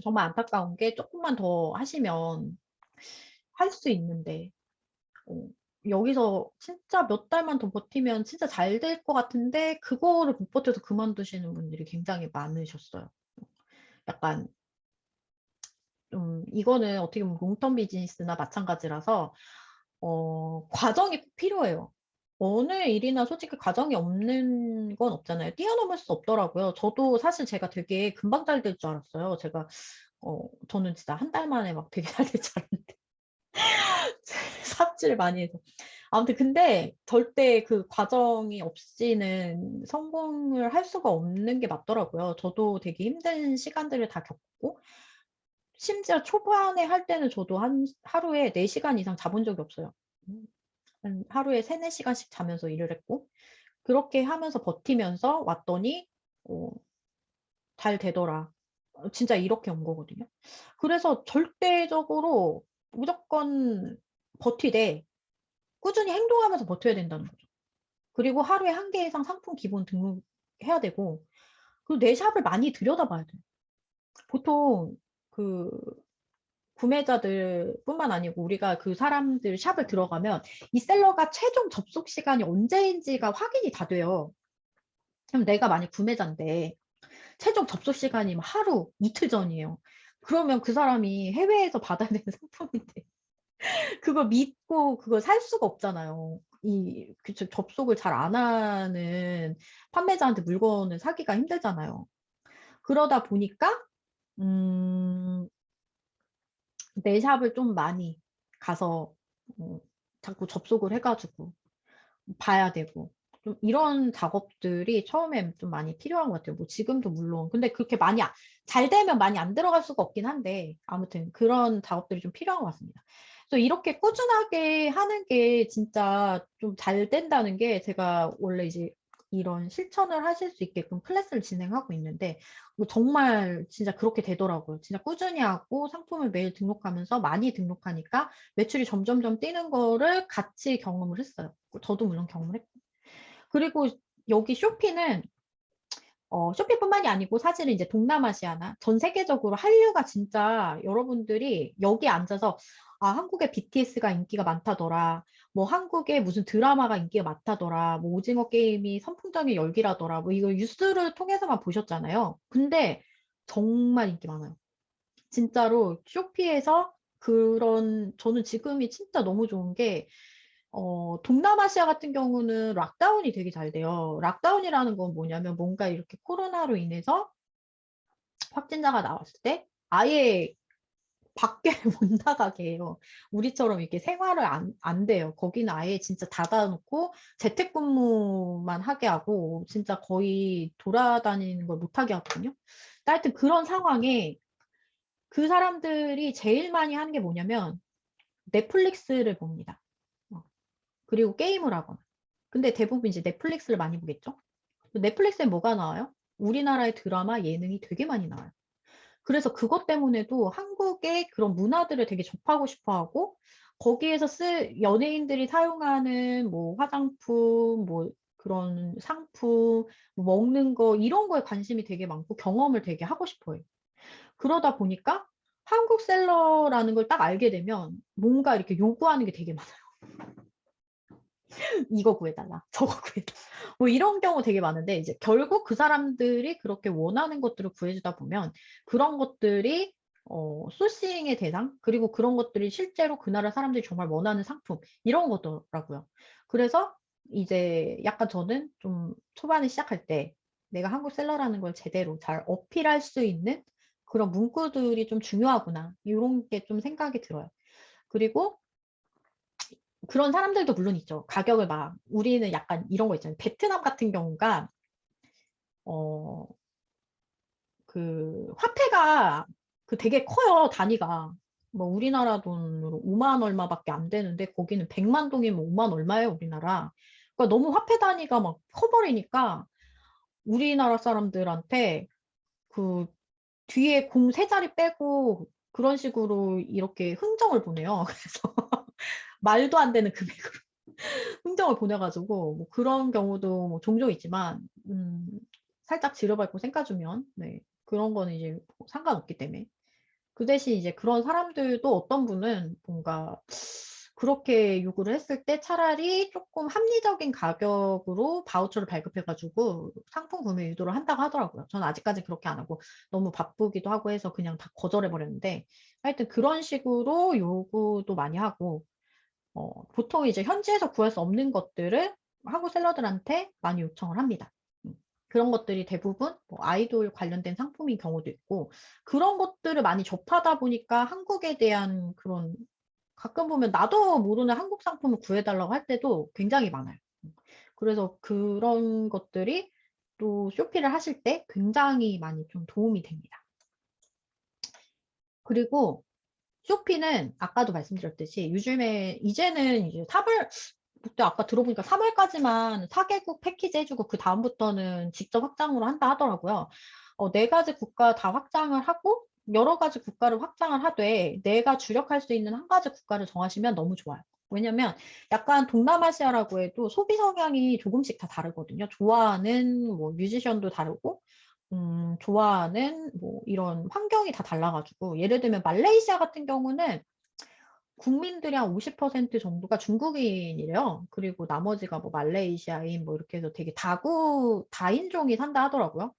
정말 안타까운 게 조금만 더 하시면 할 수 있는데 어, 여기서 진짜 몇 달만 더 버티면 진짜 잘 될 것 같은데 그거를 못 버텨서 그만두시는 분들이 굉장히 많으셨어요. 약간 좀 이거는 어떻게 보면 롱텀 비즈니스나 마찬가지라서 과정이 꼭 필요해요. 어느 일이나 솔직히 과정이 없는 건 없잖아요. 뛰어넘을 수 없더라고요. 저도 사실 제가 되게 금방 잘 될 줄 알았어요. 저는 진짜 한 달 만에 막 되게 잘 될 줄 알았는데 삽질 많이 해서. 아무튼 근데 절대 그 과정이 없이는 성공을 할 수가 없는 게 맞더라고요. 저도 되게 힘든 시간들을 다 겪고 심지어 초반에 할 때는 저도 하루에 4시간 이상 자본 적이 없어요. 하루에 3, 4시간씩 자면서 일을 했고 그렇게 하면서 버티면서 왔더니 어, 잘 되더라. 진짜 이렇게 온 거거든요. 그래서 절대적으로 무조건 버티되 꾸준히 행동하면서 버텨야 된다는 거죠. 그리고 하루에 1개 이상 상품 기본 등록해야 되고 그리고 내 샵을 많이 들여다봐야 돼요. 보통 그 구매자들 뿐만 아니고 우리가 그 사람들 샵을 들어가면 이 셀러가 최종 접속 시간이 언제인지가 확인이 다 돼요. 그럼 내가 만약 구매자인데 최종 접속 시간이 하루, 이틀 전이에요. 그러면 그 사람이 해외에서 받아야 되는 상품인데 그거 믿고 그걸 살 수가 없잖아요. 그쵸. 접속을 잘 안 하는 판매자한테 물건을 사기가 힘들잖아요. 그러다 보니까 음 내 샵을 좀 많이 가서 어 자꾸 접속을 해 가지고 봐야 되고 좀 이런 작업들이 처음엔 좀 많이 필요한 것 같아요. 뭐 지금도 물론 근데 그렇게 많이 잘 되면 많이 안 들어갈 수가 없긴 한데 아무튼 그런 작업들이 좀 필요한 것 같습니다. 그래서 이렇게 꾸준하게 하는 게 진짜 좀 잘 된다는 게 제가 원래 이제 이런 실천을 하실 수 있게끔 클래스를 진행하고 있는데 뭐 정말 진짜 그렇게 되더라고요. 진짜 꾸준히 하고 상품을 매일 등록하면서 많이 등록하니까 매출이 점점점 뛰는 거를 같이 경험을 했어요. 저도 물론 경험을 했고. 그리고 여기 쇼피는 쇼피뿐만이 아니고 사실은 이제 동남아시아나 전 세계적으로 한류가 진짜 여러분들이 여기 앉아서 '아 한국에 BTS가 인기가 많다더라.' 뭐 '한국에 무슨 드라마가 인기가 많다더라.' 뭐 '오징어 게임이 선풍적인 열기라더라.' 뭐 이거 뉴스를 통해서만 보셨잖아요. 근데 정말 인기 많아요. 진짜로 쇼피에서 그런 저는 지금이 진짜 너무 좋은 게 동남아시아 같은 경우는 락다운이 되게 잘 돼요. 락다운이라는 건 뭐냐면 뭔가 이렇게 코로나로 인해서 확진자가 나왔을 때 아예 밖에 못 나가게 해요. 우리처럼 이렇게 생활을 안 돼요. 거기는 아예 진짜 닫아 놓고 재택근무만 하게 하고 진짜 거의 돌아다니는 걸 못 하게 하거든요. 하여튼 그런 상황에 그 사람들이 제일 많이 하는 게 뭐냐면 넷플릭스를 봅니다. 어. 그리고 게임을 하거나. 근데 대부분 이제 넷플릭스를 많이 보겠죠? 넷플릭스에 뭐가 나와요? 우리나라의 드라마, 예능이 되게 많이 나와요. 그래서 그것 때문에도 한국의 그런 문화들을 되게 접하고 싶어 하고 거기에서 연예인들이 사용하는 뭐 화장품, 뭐 그런 상품, 뭐 먹는 거 이런 거에 관심이 되게 많고 경험을 되게 하고 싶어 해요. 그러다 보니까 한국셀러라는 걸 딱 알게 되면 뭔가 이렇게 요구하는 게 되게 많아요. 이거 구해달라. 저거 구해달라. 뭐 이런 경우 되게 많은데 이제 결국 그 사람들이 그렇게 원하는 것들을 구해주다 보면 그런 것들이 소싱의 대상 그리고 그런 것들이 실제로 그 나라 사람들이 정말 원하는 상품 이런 거더라고요. 그래서 이제 약간 저는 좀 초반에 시작할 때 내가 한국 셀러라는 걸 제대로 잘 어필할 수 있는 그런 문구들이 좀 중요하구나. 이런 게 좀 생각이 들어요. 그리고 그런 사람들도 물론 있죠. 가격을 막 우리는 약간 이런 거 있잖아요. 베트남 같은 경우가 어 그 화폐가 그 되게 커요, 단위가. 뭐 우리나라 돈으로 5만 얼마밖에 안 되는데 거기는 100만 동이면 5만 얼마예요, 우리나라. 그러니까 너무 화폐 단위가 막 커 버리니까 우리나라 사람들한테 그 뒤에 공 3 자리 빼고 그런 식으로 이렇게 흥정을 보내요. 그래서 말도 안 되는 금액으로. 흥정을 보내 가지고 뭐 그런 경우도 뭐 종종 있지만 살짝 지려밟고 쌩까 주면 네 그런 거는 이제 뭐 상관없기 때문에. 그 대신 이제 그런 사람들도 어떤 분은 뭔가 그렇게 요구를 했을 때 차라리 쪼끔 합리적인 가격으로 바우처를 발급해 가지고 상품 구매 유도를 한다고 하더라고요. 저는 아직까지 그렇게 안 하고 너무 바쁘기도 하고 해서 그냥 다 거절해 버렸는데 하여튼 그런 식으로 요구도 많이 하고 보통 이제 현지에서 구할 수 없는 것들을 한국 셀러들한테 많이 요청을 합니다. 그런 것들이 대부분 뭐 아이돌 관련된 상품인 경우도 있고 그런 것들을 많이 접하다 보니까 한국에 대한 그런 가끔 보면 나도 모르는 한국 상품을 구해 달라고 할 때도 굉장히 많아요. 그래서 그런 것들이 또 쇼피를 하실 때 굉장히 많이 좀 도움이 됩니다. 그리고 쇼피는 아까도 말씀드렸듯이 요즘에 이제는 이제 3월 그때 아까 들어보니까 3 월까지만 4 개국 패키지 해 주고 그다음부터는 직접 확장으로 한다 하더라고요. 4 가지 국가 다 확장을 하고 여러 가지 국가를 확장을 하되 내가 주력할 수 있는 한 가지 국가를 정하시면 너무 좋아요. 왜냐면 약간 동남아시아라고 해도 소비 성향이 조금씩 다 다르거든요. 좋아하는 뭐 뮤지션도 다르고 좋아하는 뭐 이런 환경이 다 달라 가지고 예를 들면 말레이시아 같은 경우는 국민들이 한 50% 정도가 중국인이래요. 그리고 나머지가 뭐 말레이시아인 뭐 이렇게 해서 되게 다인종이 산다 하더라고요.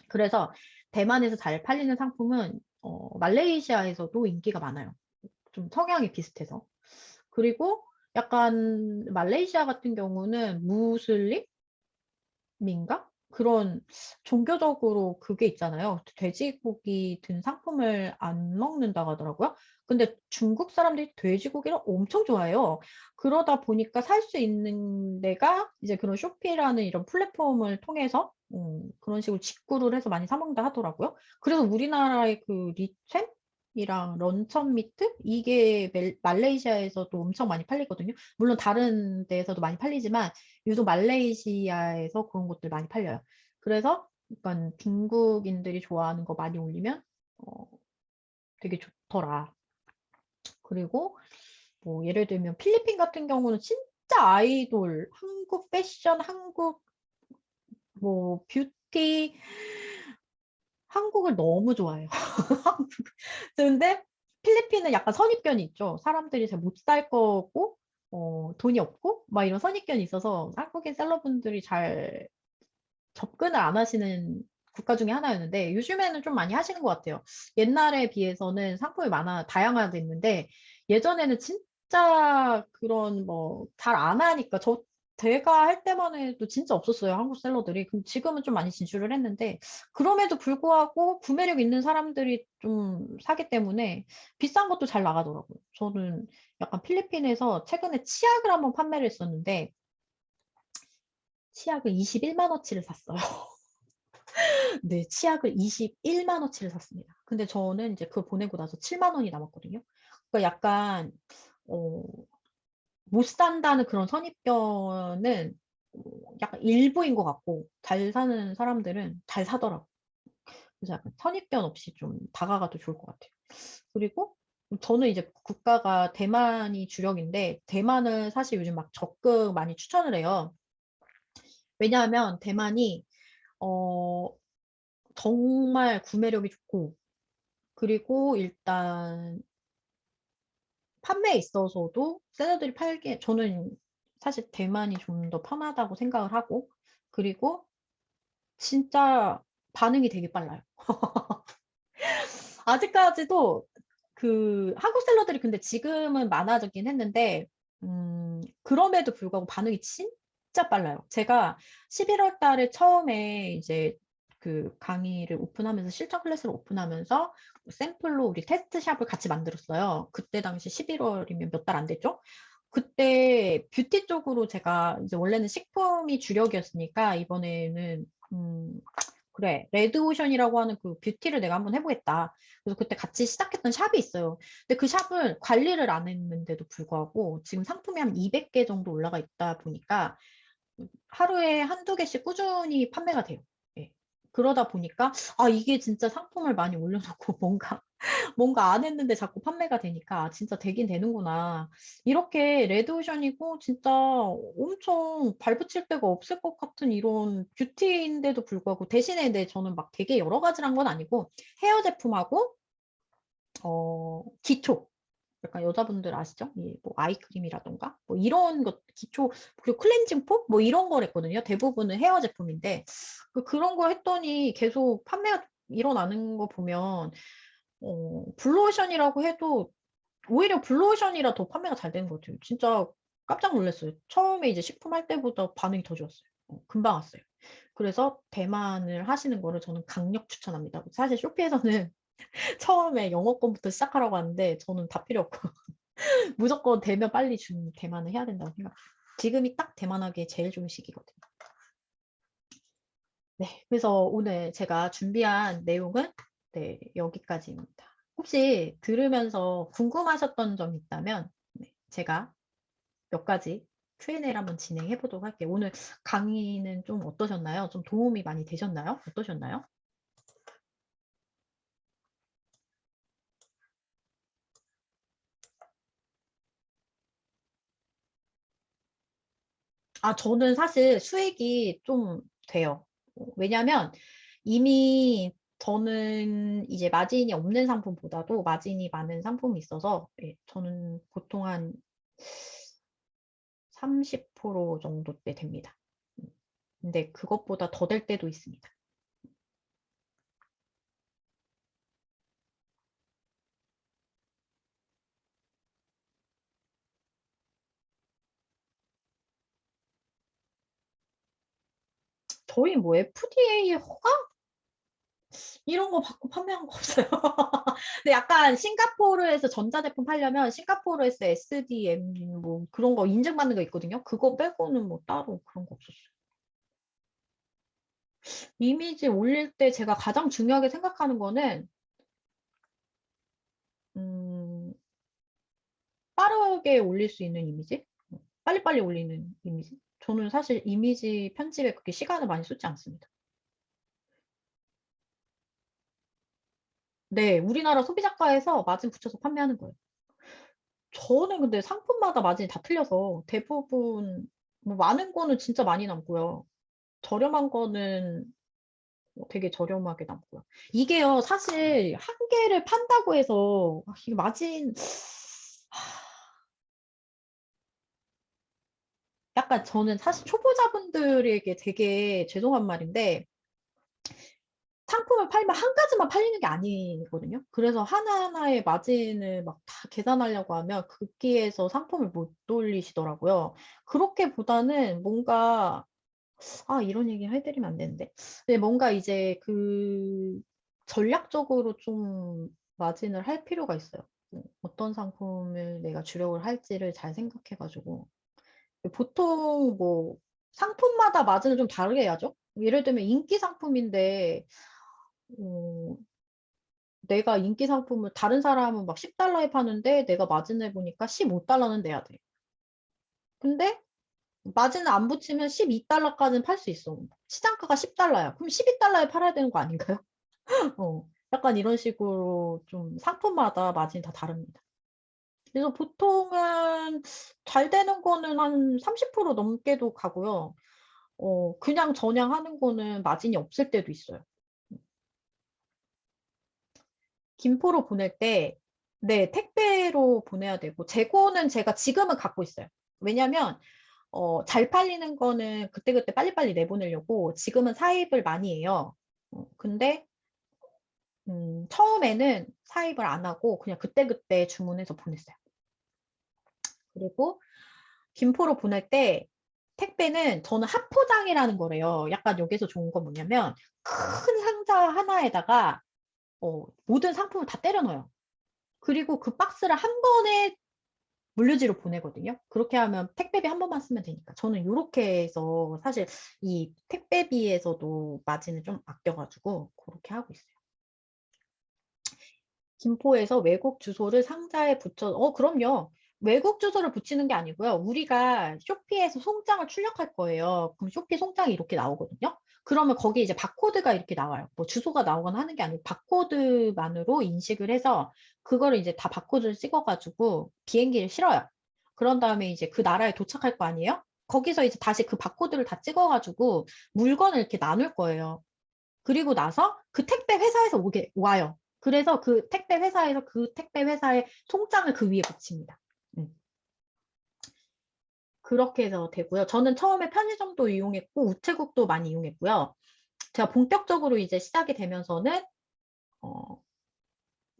그래서 대만에서 잘 팔리는 상품은 말레이시아에서도 인기가 많아요. 좀 성향이 비슷해서. 그리고 약간 말레이시아 같은 경우는 무슬림인가? 그런 종교적으로 그게 있잖아요. 돼지고기 든 상품을 안 먹는다고 하더라고요. 근데 중국 사람들이 돼지고기를 엄청 좋아해요. 그러다 보니까 살 수 있는 데가 이제 그런 쇼피라는 이런 플랫폼을 통해서 그런 식으로 직구를 해서 많이 사 먹는다 하더라고요. 그래서 우리나라의 그 리챔이랑 런천 미트 이게 말레이시아에서도 엄청 많이 팔리거든요. 물론 다른 데에서도 많이 팔리지만 유독 말레이시아에서 그런 것들 많이 팔려요. 그래서 약간 중국인들이 좋아하는 거 많이 올리면 어, 되게 좋더라. 그리고 뭐 예를 들면 필리핀 같은 경우는 진짜 아이돌, 한국 패션, 한국 뭐 뷰티, 한국을 너무 좋아해요. 근데 필리핀은 약간 선입견이 있죠. 사람들이 잘 못 살 거고 돈이 없고 막 이런 선입견이 있어서 한국인 셀러분들이 잘 접근을 안 하시는 국가 중에 하나였는데 요즘에는 좀 많이 하시는 것 같아요. 옛날에 비해서는 상품이 다양화됐는데 예전에는 진짜 그런 뭐 잘 안 하니까 제가 할 때만 해도 진짜 없었어요. 한국 셀러들이. 그럼 지금은 좀 많이 진출을 했는데 그럼에도 불구하고 구매력 있는 사람들이 좀 사기 때문에 비싼 것도 잘 나가더라고요. 저는 약간 필리핀에서 최근에 치약을 한번 판매를 했었는데 치약을 21만 원치를 샀어요. 네, 치약을 21만 원치를 샀습니다. 근데 저는 이제 그거 보내고 나서 7만 원이 남았거든요. 그러니까 약간 어, 못 산다는 그런 선입견은 약간 일부인 것 같고 잘 사는 사람들은 잘 사더라고요. 그래서 약간 선입견 없이 좀 다가가도 좋을 것 같아요. 그리고 저는 이제 국가가 대만이 주력인데 대만을 사실 요즘 막 적극 많이 추천을 해요. 왜냐하면 대만이 어, 정말 구매력이 좋고 그리고 일단 판매에 있어서도 샐러드를 팔기에 저는 사실 대만이 좀 더 편하다고 생각을 하고 그리고 진짜 반응이 되게 빨라요. 아직까지도 그 한국 샐러드들이 근데 지금은 많아졌긴 했는데 그럼에도 불구하고 반응이 진짜 빨라요. 제가 11월 달에 처음에 이제 그 강의를 오픈하면서 실전 클래스를 오픈하면서 샘플로 우리 테스트샵을 같이 만들었어요. 그때 당시 11월이면 몇 달 안 됐죠? 그때 뷰티 쪽으로 제가 이제 원래는 식품이 주력이었으니까 이번에는 그래 레드오션이라고 하는 그 뷰티를 내가 한번 해보겠다. 그래서 그때 같이 시작했던 샵이 있어요. 근데 그 샵을 관리를 안 했는데도 불구하고 지금 상품이 한 200개 정도 올라가 있다 보니까 하루에 한두 개씩 꾸준히 판매가 돼요. 예. 그러다 보니까 아 이게 진짜 상품을 많이 올려놓고 뭔가 안 했는데 자꾸 판매가 되니까 아, 진짜 되긴 되는구나. 이렇게 레드오션이고 진짜 엄청 발붙일 데가 없을 것 같은 이런 뷰티인데도 불구하고 대신에 네, 저는 막 되게 여러 가지를 한 건 아니고 헤어 제품하고 기초 약간 여자분들 아시죠? 이뭐 아이크림이라던가 뭐 이런 것 기초 그리고 클렌징 폼 뭐 이런 걸 했거든요. 대부분은 헤어 제품인데 그런 거 했더니 계속 판매가 일어나는 거 보면 블루오션이라고 해도 오히려 블루오션이라 더 판매가 잘 되는 것 같아요. 진짜 깜짝 놀랐어요. 처음에 이제 식품 할 때보다 반응이 더 좋았어요. 금방 왔어요. 그래서 대만을 하시는 거를 저는 강력 추천합니다. 사실 쇼피에서는 처음에 영어권부터 시작하라고 하는데 저는 다 필요 없고 무조건 되면 빨리 대만을 해야 된다고 생각해요. 지금이 딱 대만하기에 제일 좋은 시기거든요. 네, 그래서 오늘 제가 준비한 내용은 네, 여기까지입니다. 혹시 들으면서 궁금하셨던 점 있다면 네, 제가 몇 가지 Q&A를 한번 진행해 보도록 할게요. 오늘 강의는 좀 어떠셨나요? 좀 도움이 많이 되셨나요? 어떠셨나요? 아, 저는 사실 수익이 좀 돼요. 왜냐면 이미 저는 이제 마진이 없는 상품보다도 마진이 많은 상품이 있어서 예, 저는 보통 한 30% 정도 때 됩니다. 근데 그것보다 더 될 때도 있습니다. 저희 뭐 FDA 허가 이런 거 받고 판매한 거 없어요. 근데 약간 싱가포르에서 전자제품 팔려면 싱가포르에서 SDM 뭐 그런 거 인증받는 거 있거든요. 그거 빼고는 뭐 따로 그런 거 없었어요. 이미지 올릴 때 제가 가장 중요하게 생각하는 거는 음, 빠르게 올릴 수 있는 이미지? 빨리빨리 올리는 이미지? 저는 사실 이미지 편집에 그렇게 시간을 많이 쏟지 않습니다. 네, 우리나라 소비자가에서 마진 붙여서 판매하는 거예요. 저는 근데 상품마다 마진이 다 틀려서 대부분 뭐 많은 거는 진짜 많이 남고요. 저렴한 거는 뭐 되게 저렴하게 남고요. 이게요, 사실 한 개를 판다고 해서 이게 마진 약간 저는 사실 초보자분들에게 되게 죄송한 말인데 상품을 팔면 한 가지만 팔리는 게 아니거든요. 그래서 하나하나의 마진을 막 다 계산하려고 하면 거기에서 상품을 못 돌리시더라고요. 그렇게보다는 뭔가 이런 얘기 해드리면 안 되는데. 근데 뭔가 이제 그 전략적으로 좀 마진을 할 필요가 있어요. 어떤 상품을 내가 주력을 할지를 잘 생각해가지고. 보통 뭐 상품마다 마진을 좀 다르게 해야죠. 예를 들면 인기 상품인데 어, 내가 인기 상품을 다른 사람은 막 10달러에 파는데 내가 마진을 보니까 15달러는 내야 돼. 근데 마진을 안 붙이면 12달러까지는 팔 수 있어. 시장가가 10달러야. 그럼 12달러에 팔아야 되는 거 아닌가요? 약간 이런 식으로 좀 상품마다 마진이 다 다릅니다. 그래서 보통은 잘 되는 거는 한 30% 넘게도 가고요. 그냥 전향하는 거는 마진이 없을 때도 있어요. 김포로 보낼 때, 네, 택배로 보내야 되고, 재고는 제가 지금은 갖고 있어요. 왜냐면, 잘 팔리는 거는 그때그때 빨리빨리 내보내려고 지금은 사입을 많이 해요. 근데, 처음에는 사입을 안 하고 그냥 그때그때 주문해서 보냈어요. 그리고 김포로 보낼 때 택배는 저는 합포장이라는 거래요. 약간 여기서 좋은 건 뭐냐면 큰 상자 하나에다가 모든 상품을 다 때려 넣어요. 그리고 그 박스를 한 번에 물류지로 보내거든요. 그렇게 하면 택배비 한 번만 쓰면 되니까. 저는 이렇게 해서 사실 이 택배비에서도 마진을 좀 아껴가지고 그렇게 하고 있어요. 김포에서 외국 주소를 상자에 붙여, 그럼요. 외국 주소를 붙이는 게 아니고요. 우리가 쇼피에서 송장을 출력할 거예요. 그럼 쇼피 송장이 이렇게 나오거든요. 그러면 거기에 이제 바코드가 이렇게 나와요. 뭐 주소가 나오거나 하는 게 아니고 바코드만으로 인식을 해서 그거를 이제 다 바코드를 찍어가지고 비행기를 실어요. 그런 다음에 이제 그 나라에 도착할 거 아니에요? 거기서 이제 다시 그 바코드를 다 찍어가지고 물건을 이렇게 나눌 거예요. 그리고 나서 그 택배 회사에서 와요. 그래서 그 택배 회사에서 그 택배 회사의 송장을 그 위에 붙입니다. 그렇게 해서 되고요. 저는 처음에 편의점도 이용했고 우체국도 많이 이용했고요. 제가 본격적으로 이제 시작이 되면서는 어,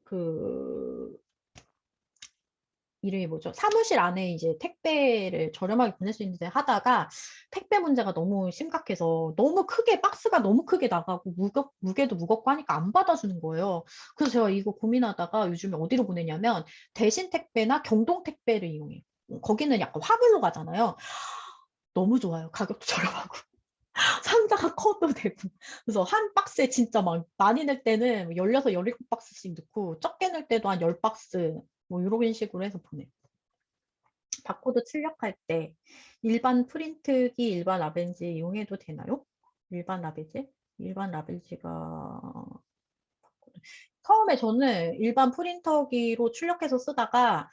그 이름이 뭐죠? 사무실 안에 이제 택배를 저렴하게 보낼 수 있는데 하다가 택배 문제가 너무 심각해서 너무 크게 박스가 너무 크게 나가고 무게도 무겁고 하니까 안 받아주는 거예요. 그래서 제가 이거 고민하다가 요즘에 어디로 보내냐면 대신 택배나 경동 택배를 이용해요. 거기는 약간 화물로 가잖아요. 너무 좋아요. 가격도 저렴하고 상자가 커도 되고. 그래서 한 박스에 진짜 막 많이 낼 때는 16, 17박스씩 넣고 적게 낼 때도 한 10박스 뭐 이런 식으로 해서 보내요. 바코드 출력할 때 일반 프린트기, 일반 라벨지 이용해도 되나요? 일반 라벨지? 일반 라벨지가 처음에 저는 일반 프린터기로 출력해서 쓰다가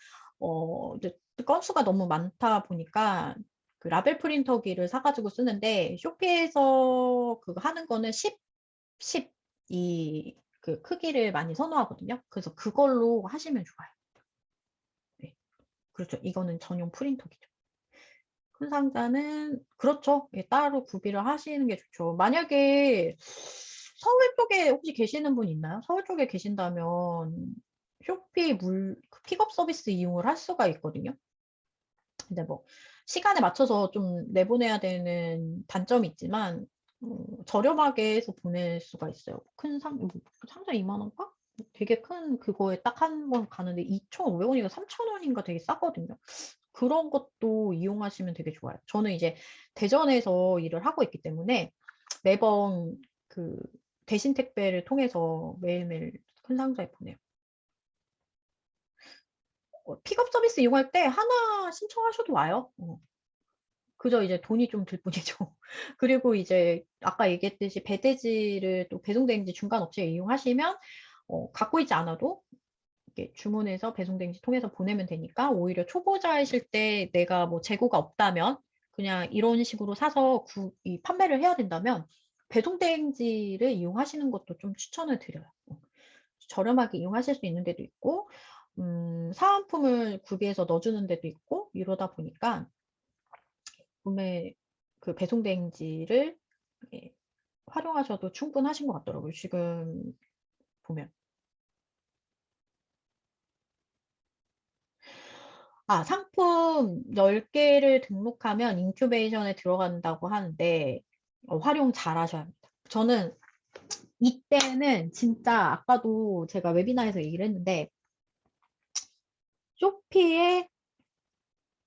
이제 건수가 너무 많다 보니까 그 라벨 프린터기를 사가지고 쓰는데 쇼피에서 그거 하는 거는 10 이 그 크기를 많이 선호하거든요. 그래서 그걸로 하시면 좋아요. 네. 그렇죠. 이거는 전용 프린터기죠. 큰 상자는 그렇죠. 예, 따로 구비를 하시는 게 좋죠. 만약에 서울 쪽에 혹시 계시는 분 있나요? 서울 쪽에 계신다면 쇼피 그 픽업 서비스 이용을 할 수가 있거든요. 근데 뭐 시간에 맞춰서 좀 내보내야 되는 단점이 있지만 저렴하게 해서 보낼 수가 있어요. 큰 뭐 상자 2만 원가? 되게 큰 그거에 딱 한 번 가는데 2,500원인가 3,000원인가 되게 싸거든요. 그런 것도 이용하시면 되게 좋아요. 저는 이제 대전에서 일을 하고 있기 때문에 매번 그 대신 택배를 통해서 매일매일 큰 상자에 보내요. 픽업 서비스 이용할 때 하나 신청하셔도 와요. 그저 이제 돈이 좀 들 뿐이죠. 그리고 이제 아까 얘기했듯이 배대지를 또 배송대행지 중간 업체 이용하시면 갖고 있지 않아도 이렇게 주문해서 배송대행지 통해서 보내면 되니까 오히려 초보자이실 때 내가 뭐 재고가 없다면 그냥 이런 식으로 사서 이 판매를 해야 된다면 배송대행지를 이용하시는 것도 좀 추천을 드려요. 저렴하게 이용하실 수 있는 데도 있고 사은품을 구비해서 넣어주는 데도 있고 이러다 보니까 구매 그 배송대행지를 예, 활용하셔도 충분하신 것 같더라고요. 지금 보면. 상품 10개를 등록하면 인큐베이션에 들어간다고 하는데 활용 잘 하셔야 합니다. 저는 이때는 진짜 아까도 제가 웨비나에서 얘기를 했는데 쇼피의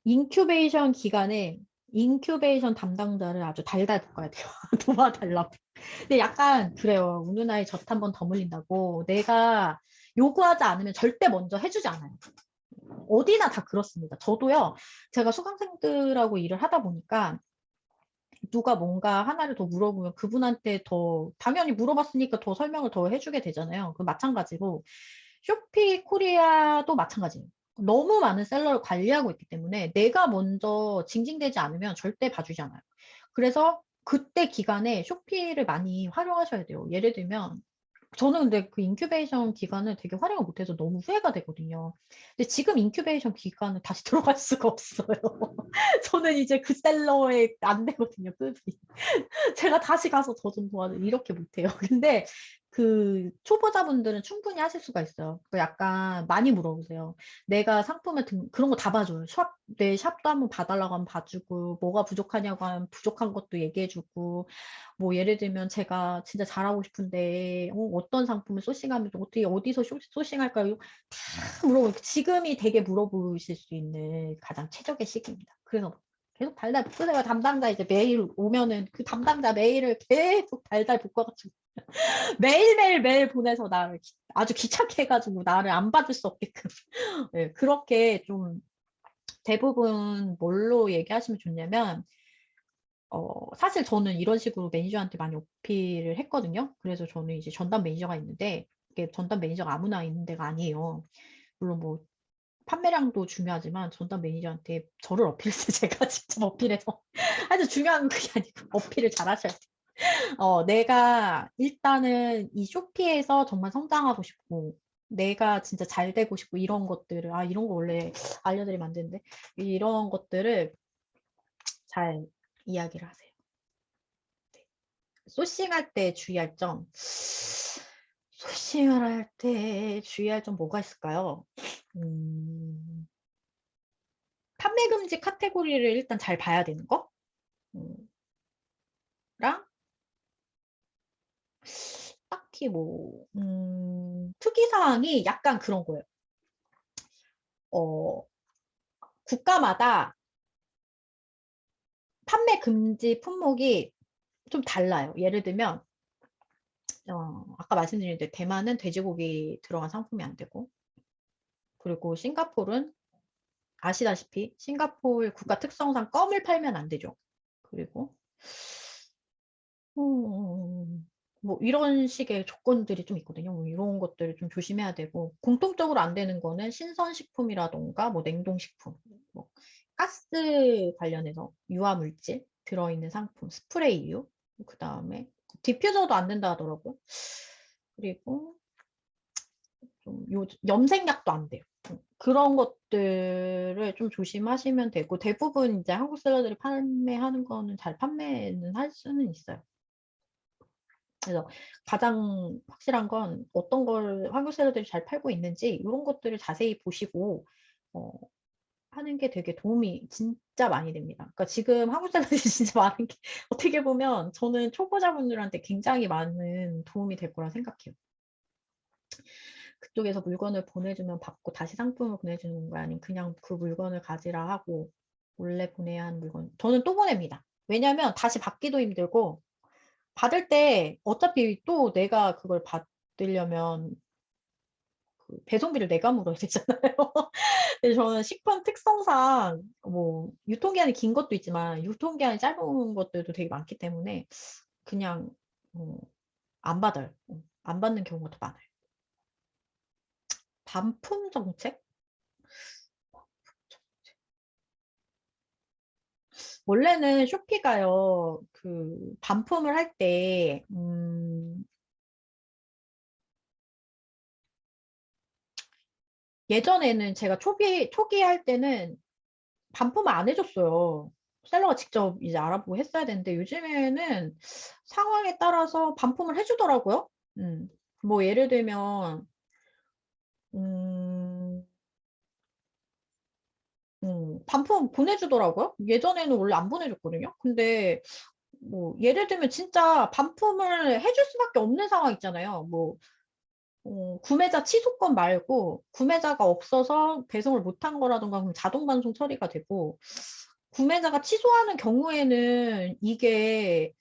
인큐베이션 기간에 인큐베이션 담당자를 아주 달달 볶아야 돼요. 도와달라고. 근데 약간 그래요. 우는 아이 젖 한 번 더 물린다고 내가 요구하지 않으면 절대 먼저 해주지 않아요. 어디나 다 그렇습니다. 저도요. 제가 수강생들하고 일을 하다 보니까 누가 뭔가 하나를 더 물어보면 그분한테 더 당연히 물어봤으니까 더 설명을 더 해주게 되잖아요. 그 마찬가지로 쇼피 코리아도 마찬가지예요. 너무 많은 셀러를 관리하고 있기 때문에 내가 먼저 징징대지 않으면 절대 봐주지 않아요. 그래서 그때 기간에 쇼피를 많이 활용하셔야 돼요. 예를 들면 저는 근데 그 인큐베이션 기간을 되게 활용을 못해서 너무 후회가 되거든요. 근데 지금 인큐베이션 기간을 다시 들어갈 수가 없어요. 저는 이제 그 셀러에 안 되거든요, 급이. 제가 다시 가서 저 좀 도와줘 이렇게 못해요. 근데 그 초보자분들은 충분히 하실 수가 있어요. 그 약간 많이 물어보세요. 내가 상품을 그런 거 다 봐줘요. 내 샵도 한번 봐달라고 하면 봐주고 뭐가 부족하냐고 하면 부족한 것도 얘기해주고 뭐 예를 들면 제가 진짜 잘하고 싶은데 어떤 상품을 소싱하면 어떻게 어디서 소싱할까요? 다 물어보고 지금이 되게 물어보실 수 있는 가장 최적의 시기입니다. 그래서 계속 달달 볶으세요. 담당자 이제 매일 오면은 그 담당자 메일을 계속 달달 볶아가지고 매일 보내서 나를 아주 귀찮게 해가지고 나를 안 봐줄 수 없게끔 네, 그렇게 좀 대부분 뭘로 얘기하시면 좋냐면 사실 저는 이런 식으로 매니저한테 많이 어필을 했거든요. 그래서 저는 이제 전담 매니저가 있는데 이게 전담 매니저가 아무나 있는 데가 아니에요. 물론 뭐 판매량도 중요하지만 전담 매니저한테 저를 어필해서 제가 직접 어필해서 아주 중요한 건 그게 아니고 어필을 잘 하셔야 돼요. 내가 일단은 이 쇼피에서 정말 성장하고 싶고 내가 진짜 잘 되고 싶고 이런 것들을 이런 거 원래 알려드리면 안 되는데 이런 것들을 잘 이야기를 하세요. 네. 소싱할 때 주의할 점 소싱을 할 때 주의할 점 뭐가 있을까요? 판매 금지 카테고리를 일단 잘 봐야 되는 거 랑 딱히 뭐 특이사항이 약간 그런 거예요. 국가마다 판매 금지 품목이 좀 달라요. 예를 들면 아까 말씀드린 대로 대만은 돼지고기 들어간 상품이 안 되고 그리고 싱가포르는 아시다시피 싱가포르 국가 특성상 껌을 팔면 안 되죠. 그리고 뭐 이런 식의 조건들이 좀 있거든요. 뭐 이런 것들을 좀 조심해야 되고 공통적으로 안 되는 거는 신선식품이라던가 뭐 냉동식품, 뭐 가스 관련해서 유화물질 들어있는 상품, 스프레이유, 그 다음에 디퓨저도 안 된다 하더라고요. 그리고 좀 염색약도 안 돼요. 그런 것들을 좀 조심하시면 되고 대부분 이제 한국 셀러들이 판매하는 거는 잘 판매는 할 수는 있어요. 그래서 가장 확실한 건 어떤 걸 한국 셀러들이 잘 팔고 있는지 이런 것들을 자세히 보시고 하는 게 되게 도움이 진짜 많이 됩니다. 그러니까 지금 한국 샐러드 진짜 많은 게 어떻게 보면 저는 초보자분들한테 굉장히 많은 도움이 될 거라 생각해요. 그쪽에서 물건을 보내주면 받고 다시 상품을 보내주는 거야? 아니면 그냥 그 물건을 가지라 하고 원래 보내야 하는 물건. 저는 또 보냅니다. 왜냐면 다시 받기도 힘들고 받을 때 어차피 또 내가 그걸 받으려면 그 배송비를 내가 물어야 되잖아요. 근데 저는 식품 특성상 뭐 유통기한이 긴 것도 있지만 유통기한이 짧은 것들도 되게 많기 때문에 그냥 안 받아요. 안 받는 경우가 더 많아요. 반품 정책? 원래는 쇼피가요, 그 반품을 할 때, 예전에는 제가 초기 할 때는 반품을 안 해줬어요. 셀러가 직접 이제 알아보고 했어야 되는데 요즘에는 상황에 따라서 반품을 해주더라고요. 뭐 예를 들면 음, 반품 보내주더라고요. 예전에는 원래 안 보내줬거든요. 근데 뭐 예를 들면 진짜 반품을 해줄 수밖에 없는 상황 있잖아요. 뭐 구매자 취소권 말고 구매자가 없어서 배송을 못한 거라던가 그럼 자동 반송 처리가 되고 구매자가 취소하는 경우에는 이게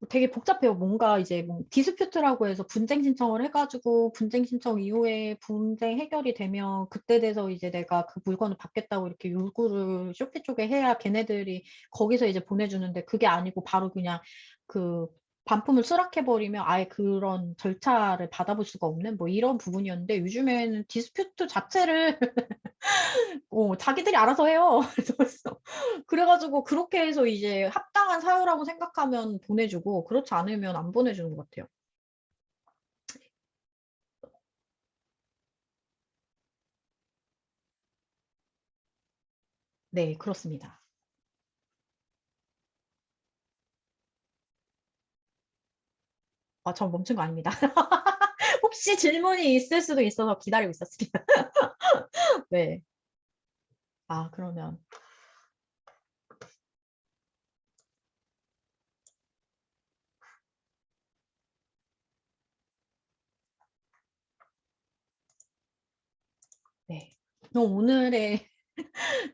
되게 복잡해요. 뭔가 이제 뭐 디스퓨트라고 해서 분쟁 신청을 해가지고 분쟁 신청 이후에 분쟁 해결이 되면 그때 돼서 이제 내가 그 물건을 받겠다고 이렇게 요구를 쇼피 쪽에 해야 걔네들이 거기서 이제 보내주는데 그게 아니고 바로 그냥 그 반품을 수락해버리면 아예 그런 절차를 받아볼 수가 없는 뭐 이런 부분이었는데 요즘에는 디스퓨트 자체를 자기들이 알아서 해요. 그래가지고 그렇게 해서 이제 합당한 사유라고 생각하면 보내주고 그렇지 않으면 안 보내주는 것 같아요. 네, 그렇습니다. 전 멈춘 거 아닙니다. 혹시 질문이 있을 수도 있어서 기다리고 있었습니다. 네. 그러면 네. 그럼 오늘의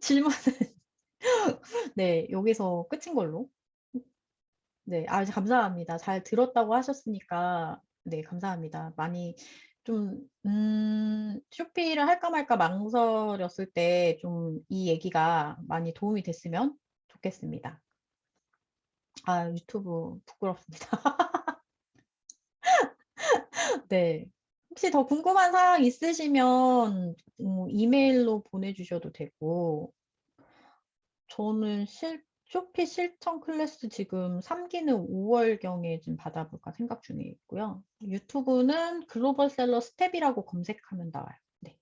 질문은 네, 여기서 끝인 걸로. 네, 감사합니다. 잘 들었다고 하셨으니까, 네, 감사합니다. 많이 좀, 쇼피를 할까 말까 망설였을 때 좀 이 얘기가 많이 도움이 됐으면 좋겠습니다. 유튜브 부끄럽습니다. 네. 혹시 더 궁금한 사항 있으시면 이메일로 보내주셔도 되고, 저는 쇼피 실전 클래스 지금 3기는 5월경에 좀 받아볼까 생각 중에 있고요. 유튜브는 글로벌 셀러 스텝이라고 검색하면 나와요. 네.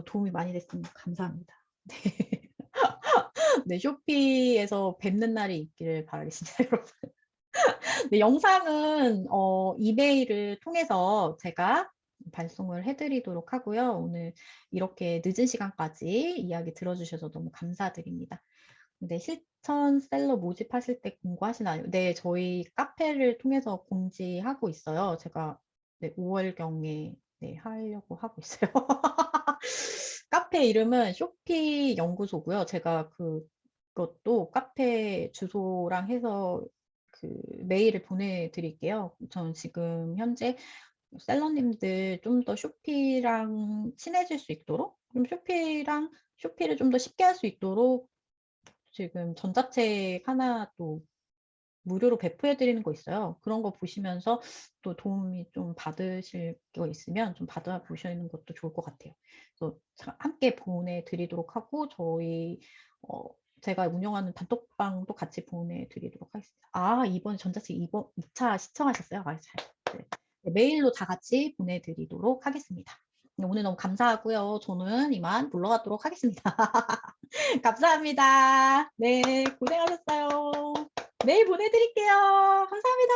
도움이 많이 됐습니다. 감사합니다. 네. 네, 쇼피에서 뵙는 날이 있기를 바라겠습니다, 여러분. 네, 영상은 이메일을 통해서 제가 발송을 해드리도록 하고요. 오늘 이렇게 늦은 시간까지 이야기 들어주셔서 너무 감사드립니다. 네, 실천 셀러 모집하실 때 공고하시나요? 네, 저희 카페를 통해서 공지하고 있어요. 제가 네, 5월경에 네, 하려고 하고 있어요. 카페 이름은 쇼피 연구소고요. 제가 그것도 카페 주소랑 해서 그 메일을 보내드릴게요. 저는 지금 현재 셀러님들 좀 더 쇼피랑 친해질 수 있도록, 그럼 쇼피를 좀 더 쉽게 할 수 있도록 지금 전자책 하나 또 무료로 배포해 드리는 거 있어요. 그런 거 보시면서 또 도움이 좀 받으실 거 있으면 좀 받아보시는 것도 좋을 것 같아요. 그래서 함께 보내드리도록 하고 어, 제가 운영하는 단톡방도 같이 보내드리도록 하겠습니다. 이번 전자책 2차 시청하셨어요? 네. 네, 메일로 다 같이 보내드리도록 하겠습니다. 오늘 너무 감사하고요. 저는 이만 물러가도록 하겠습니다. 감사합니다. 네, 고생하셨어요. 메일 보내드릴게요. 감사합니다.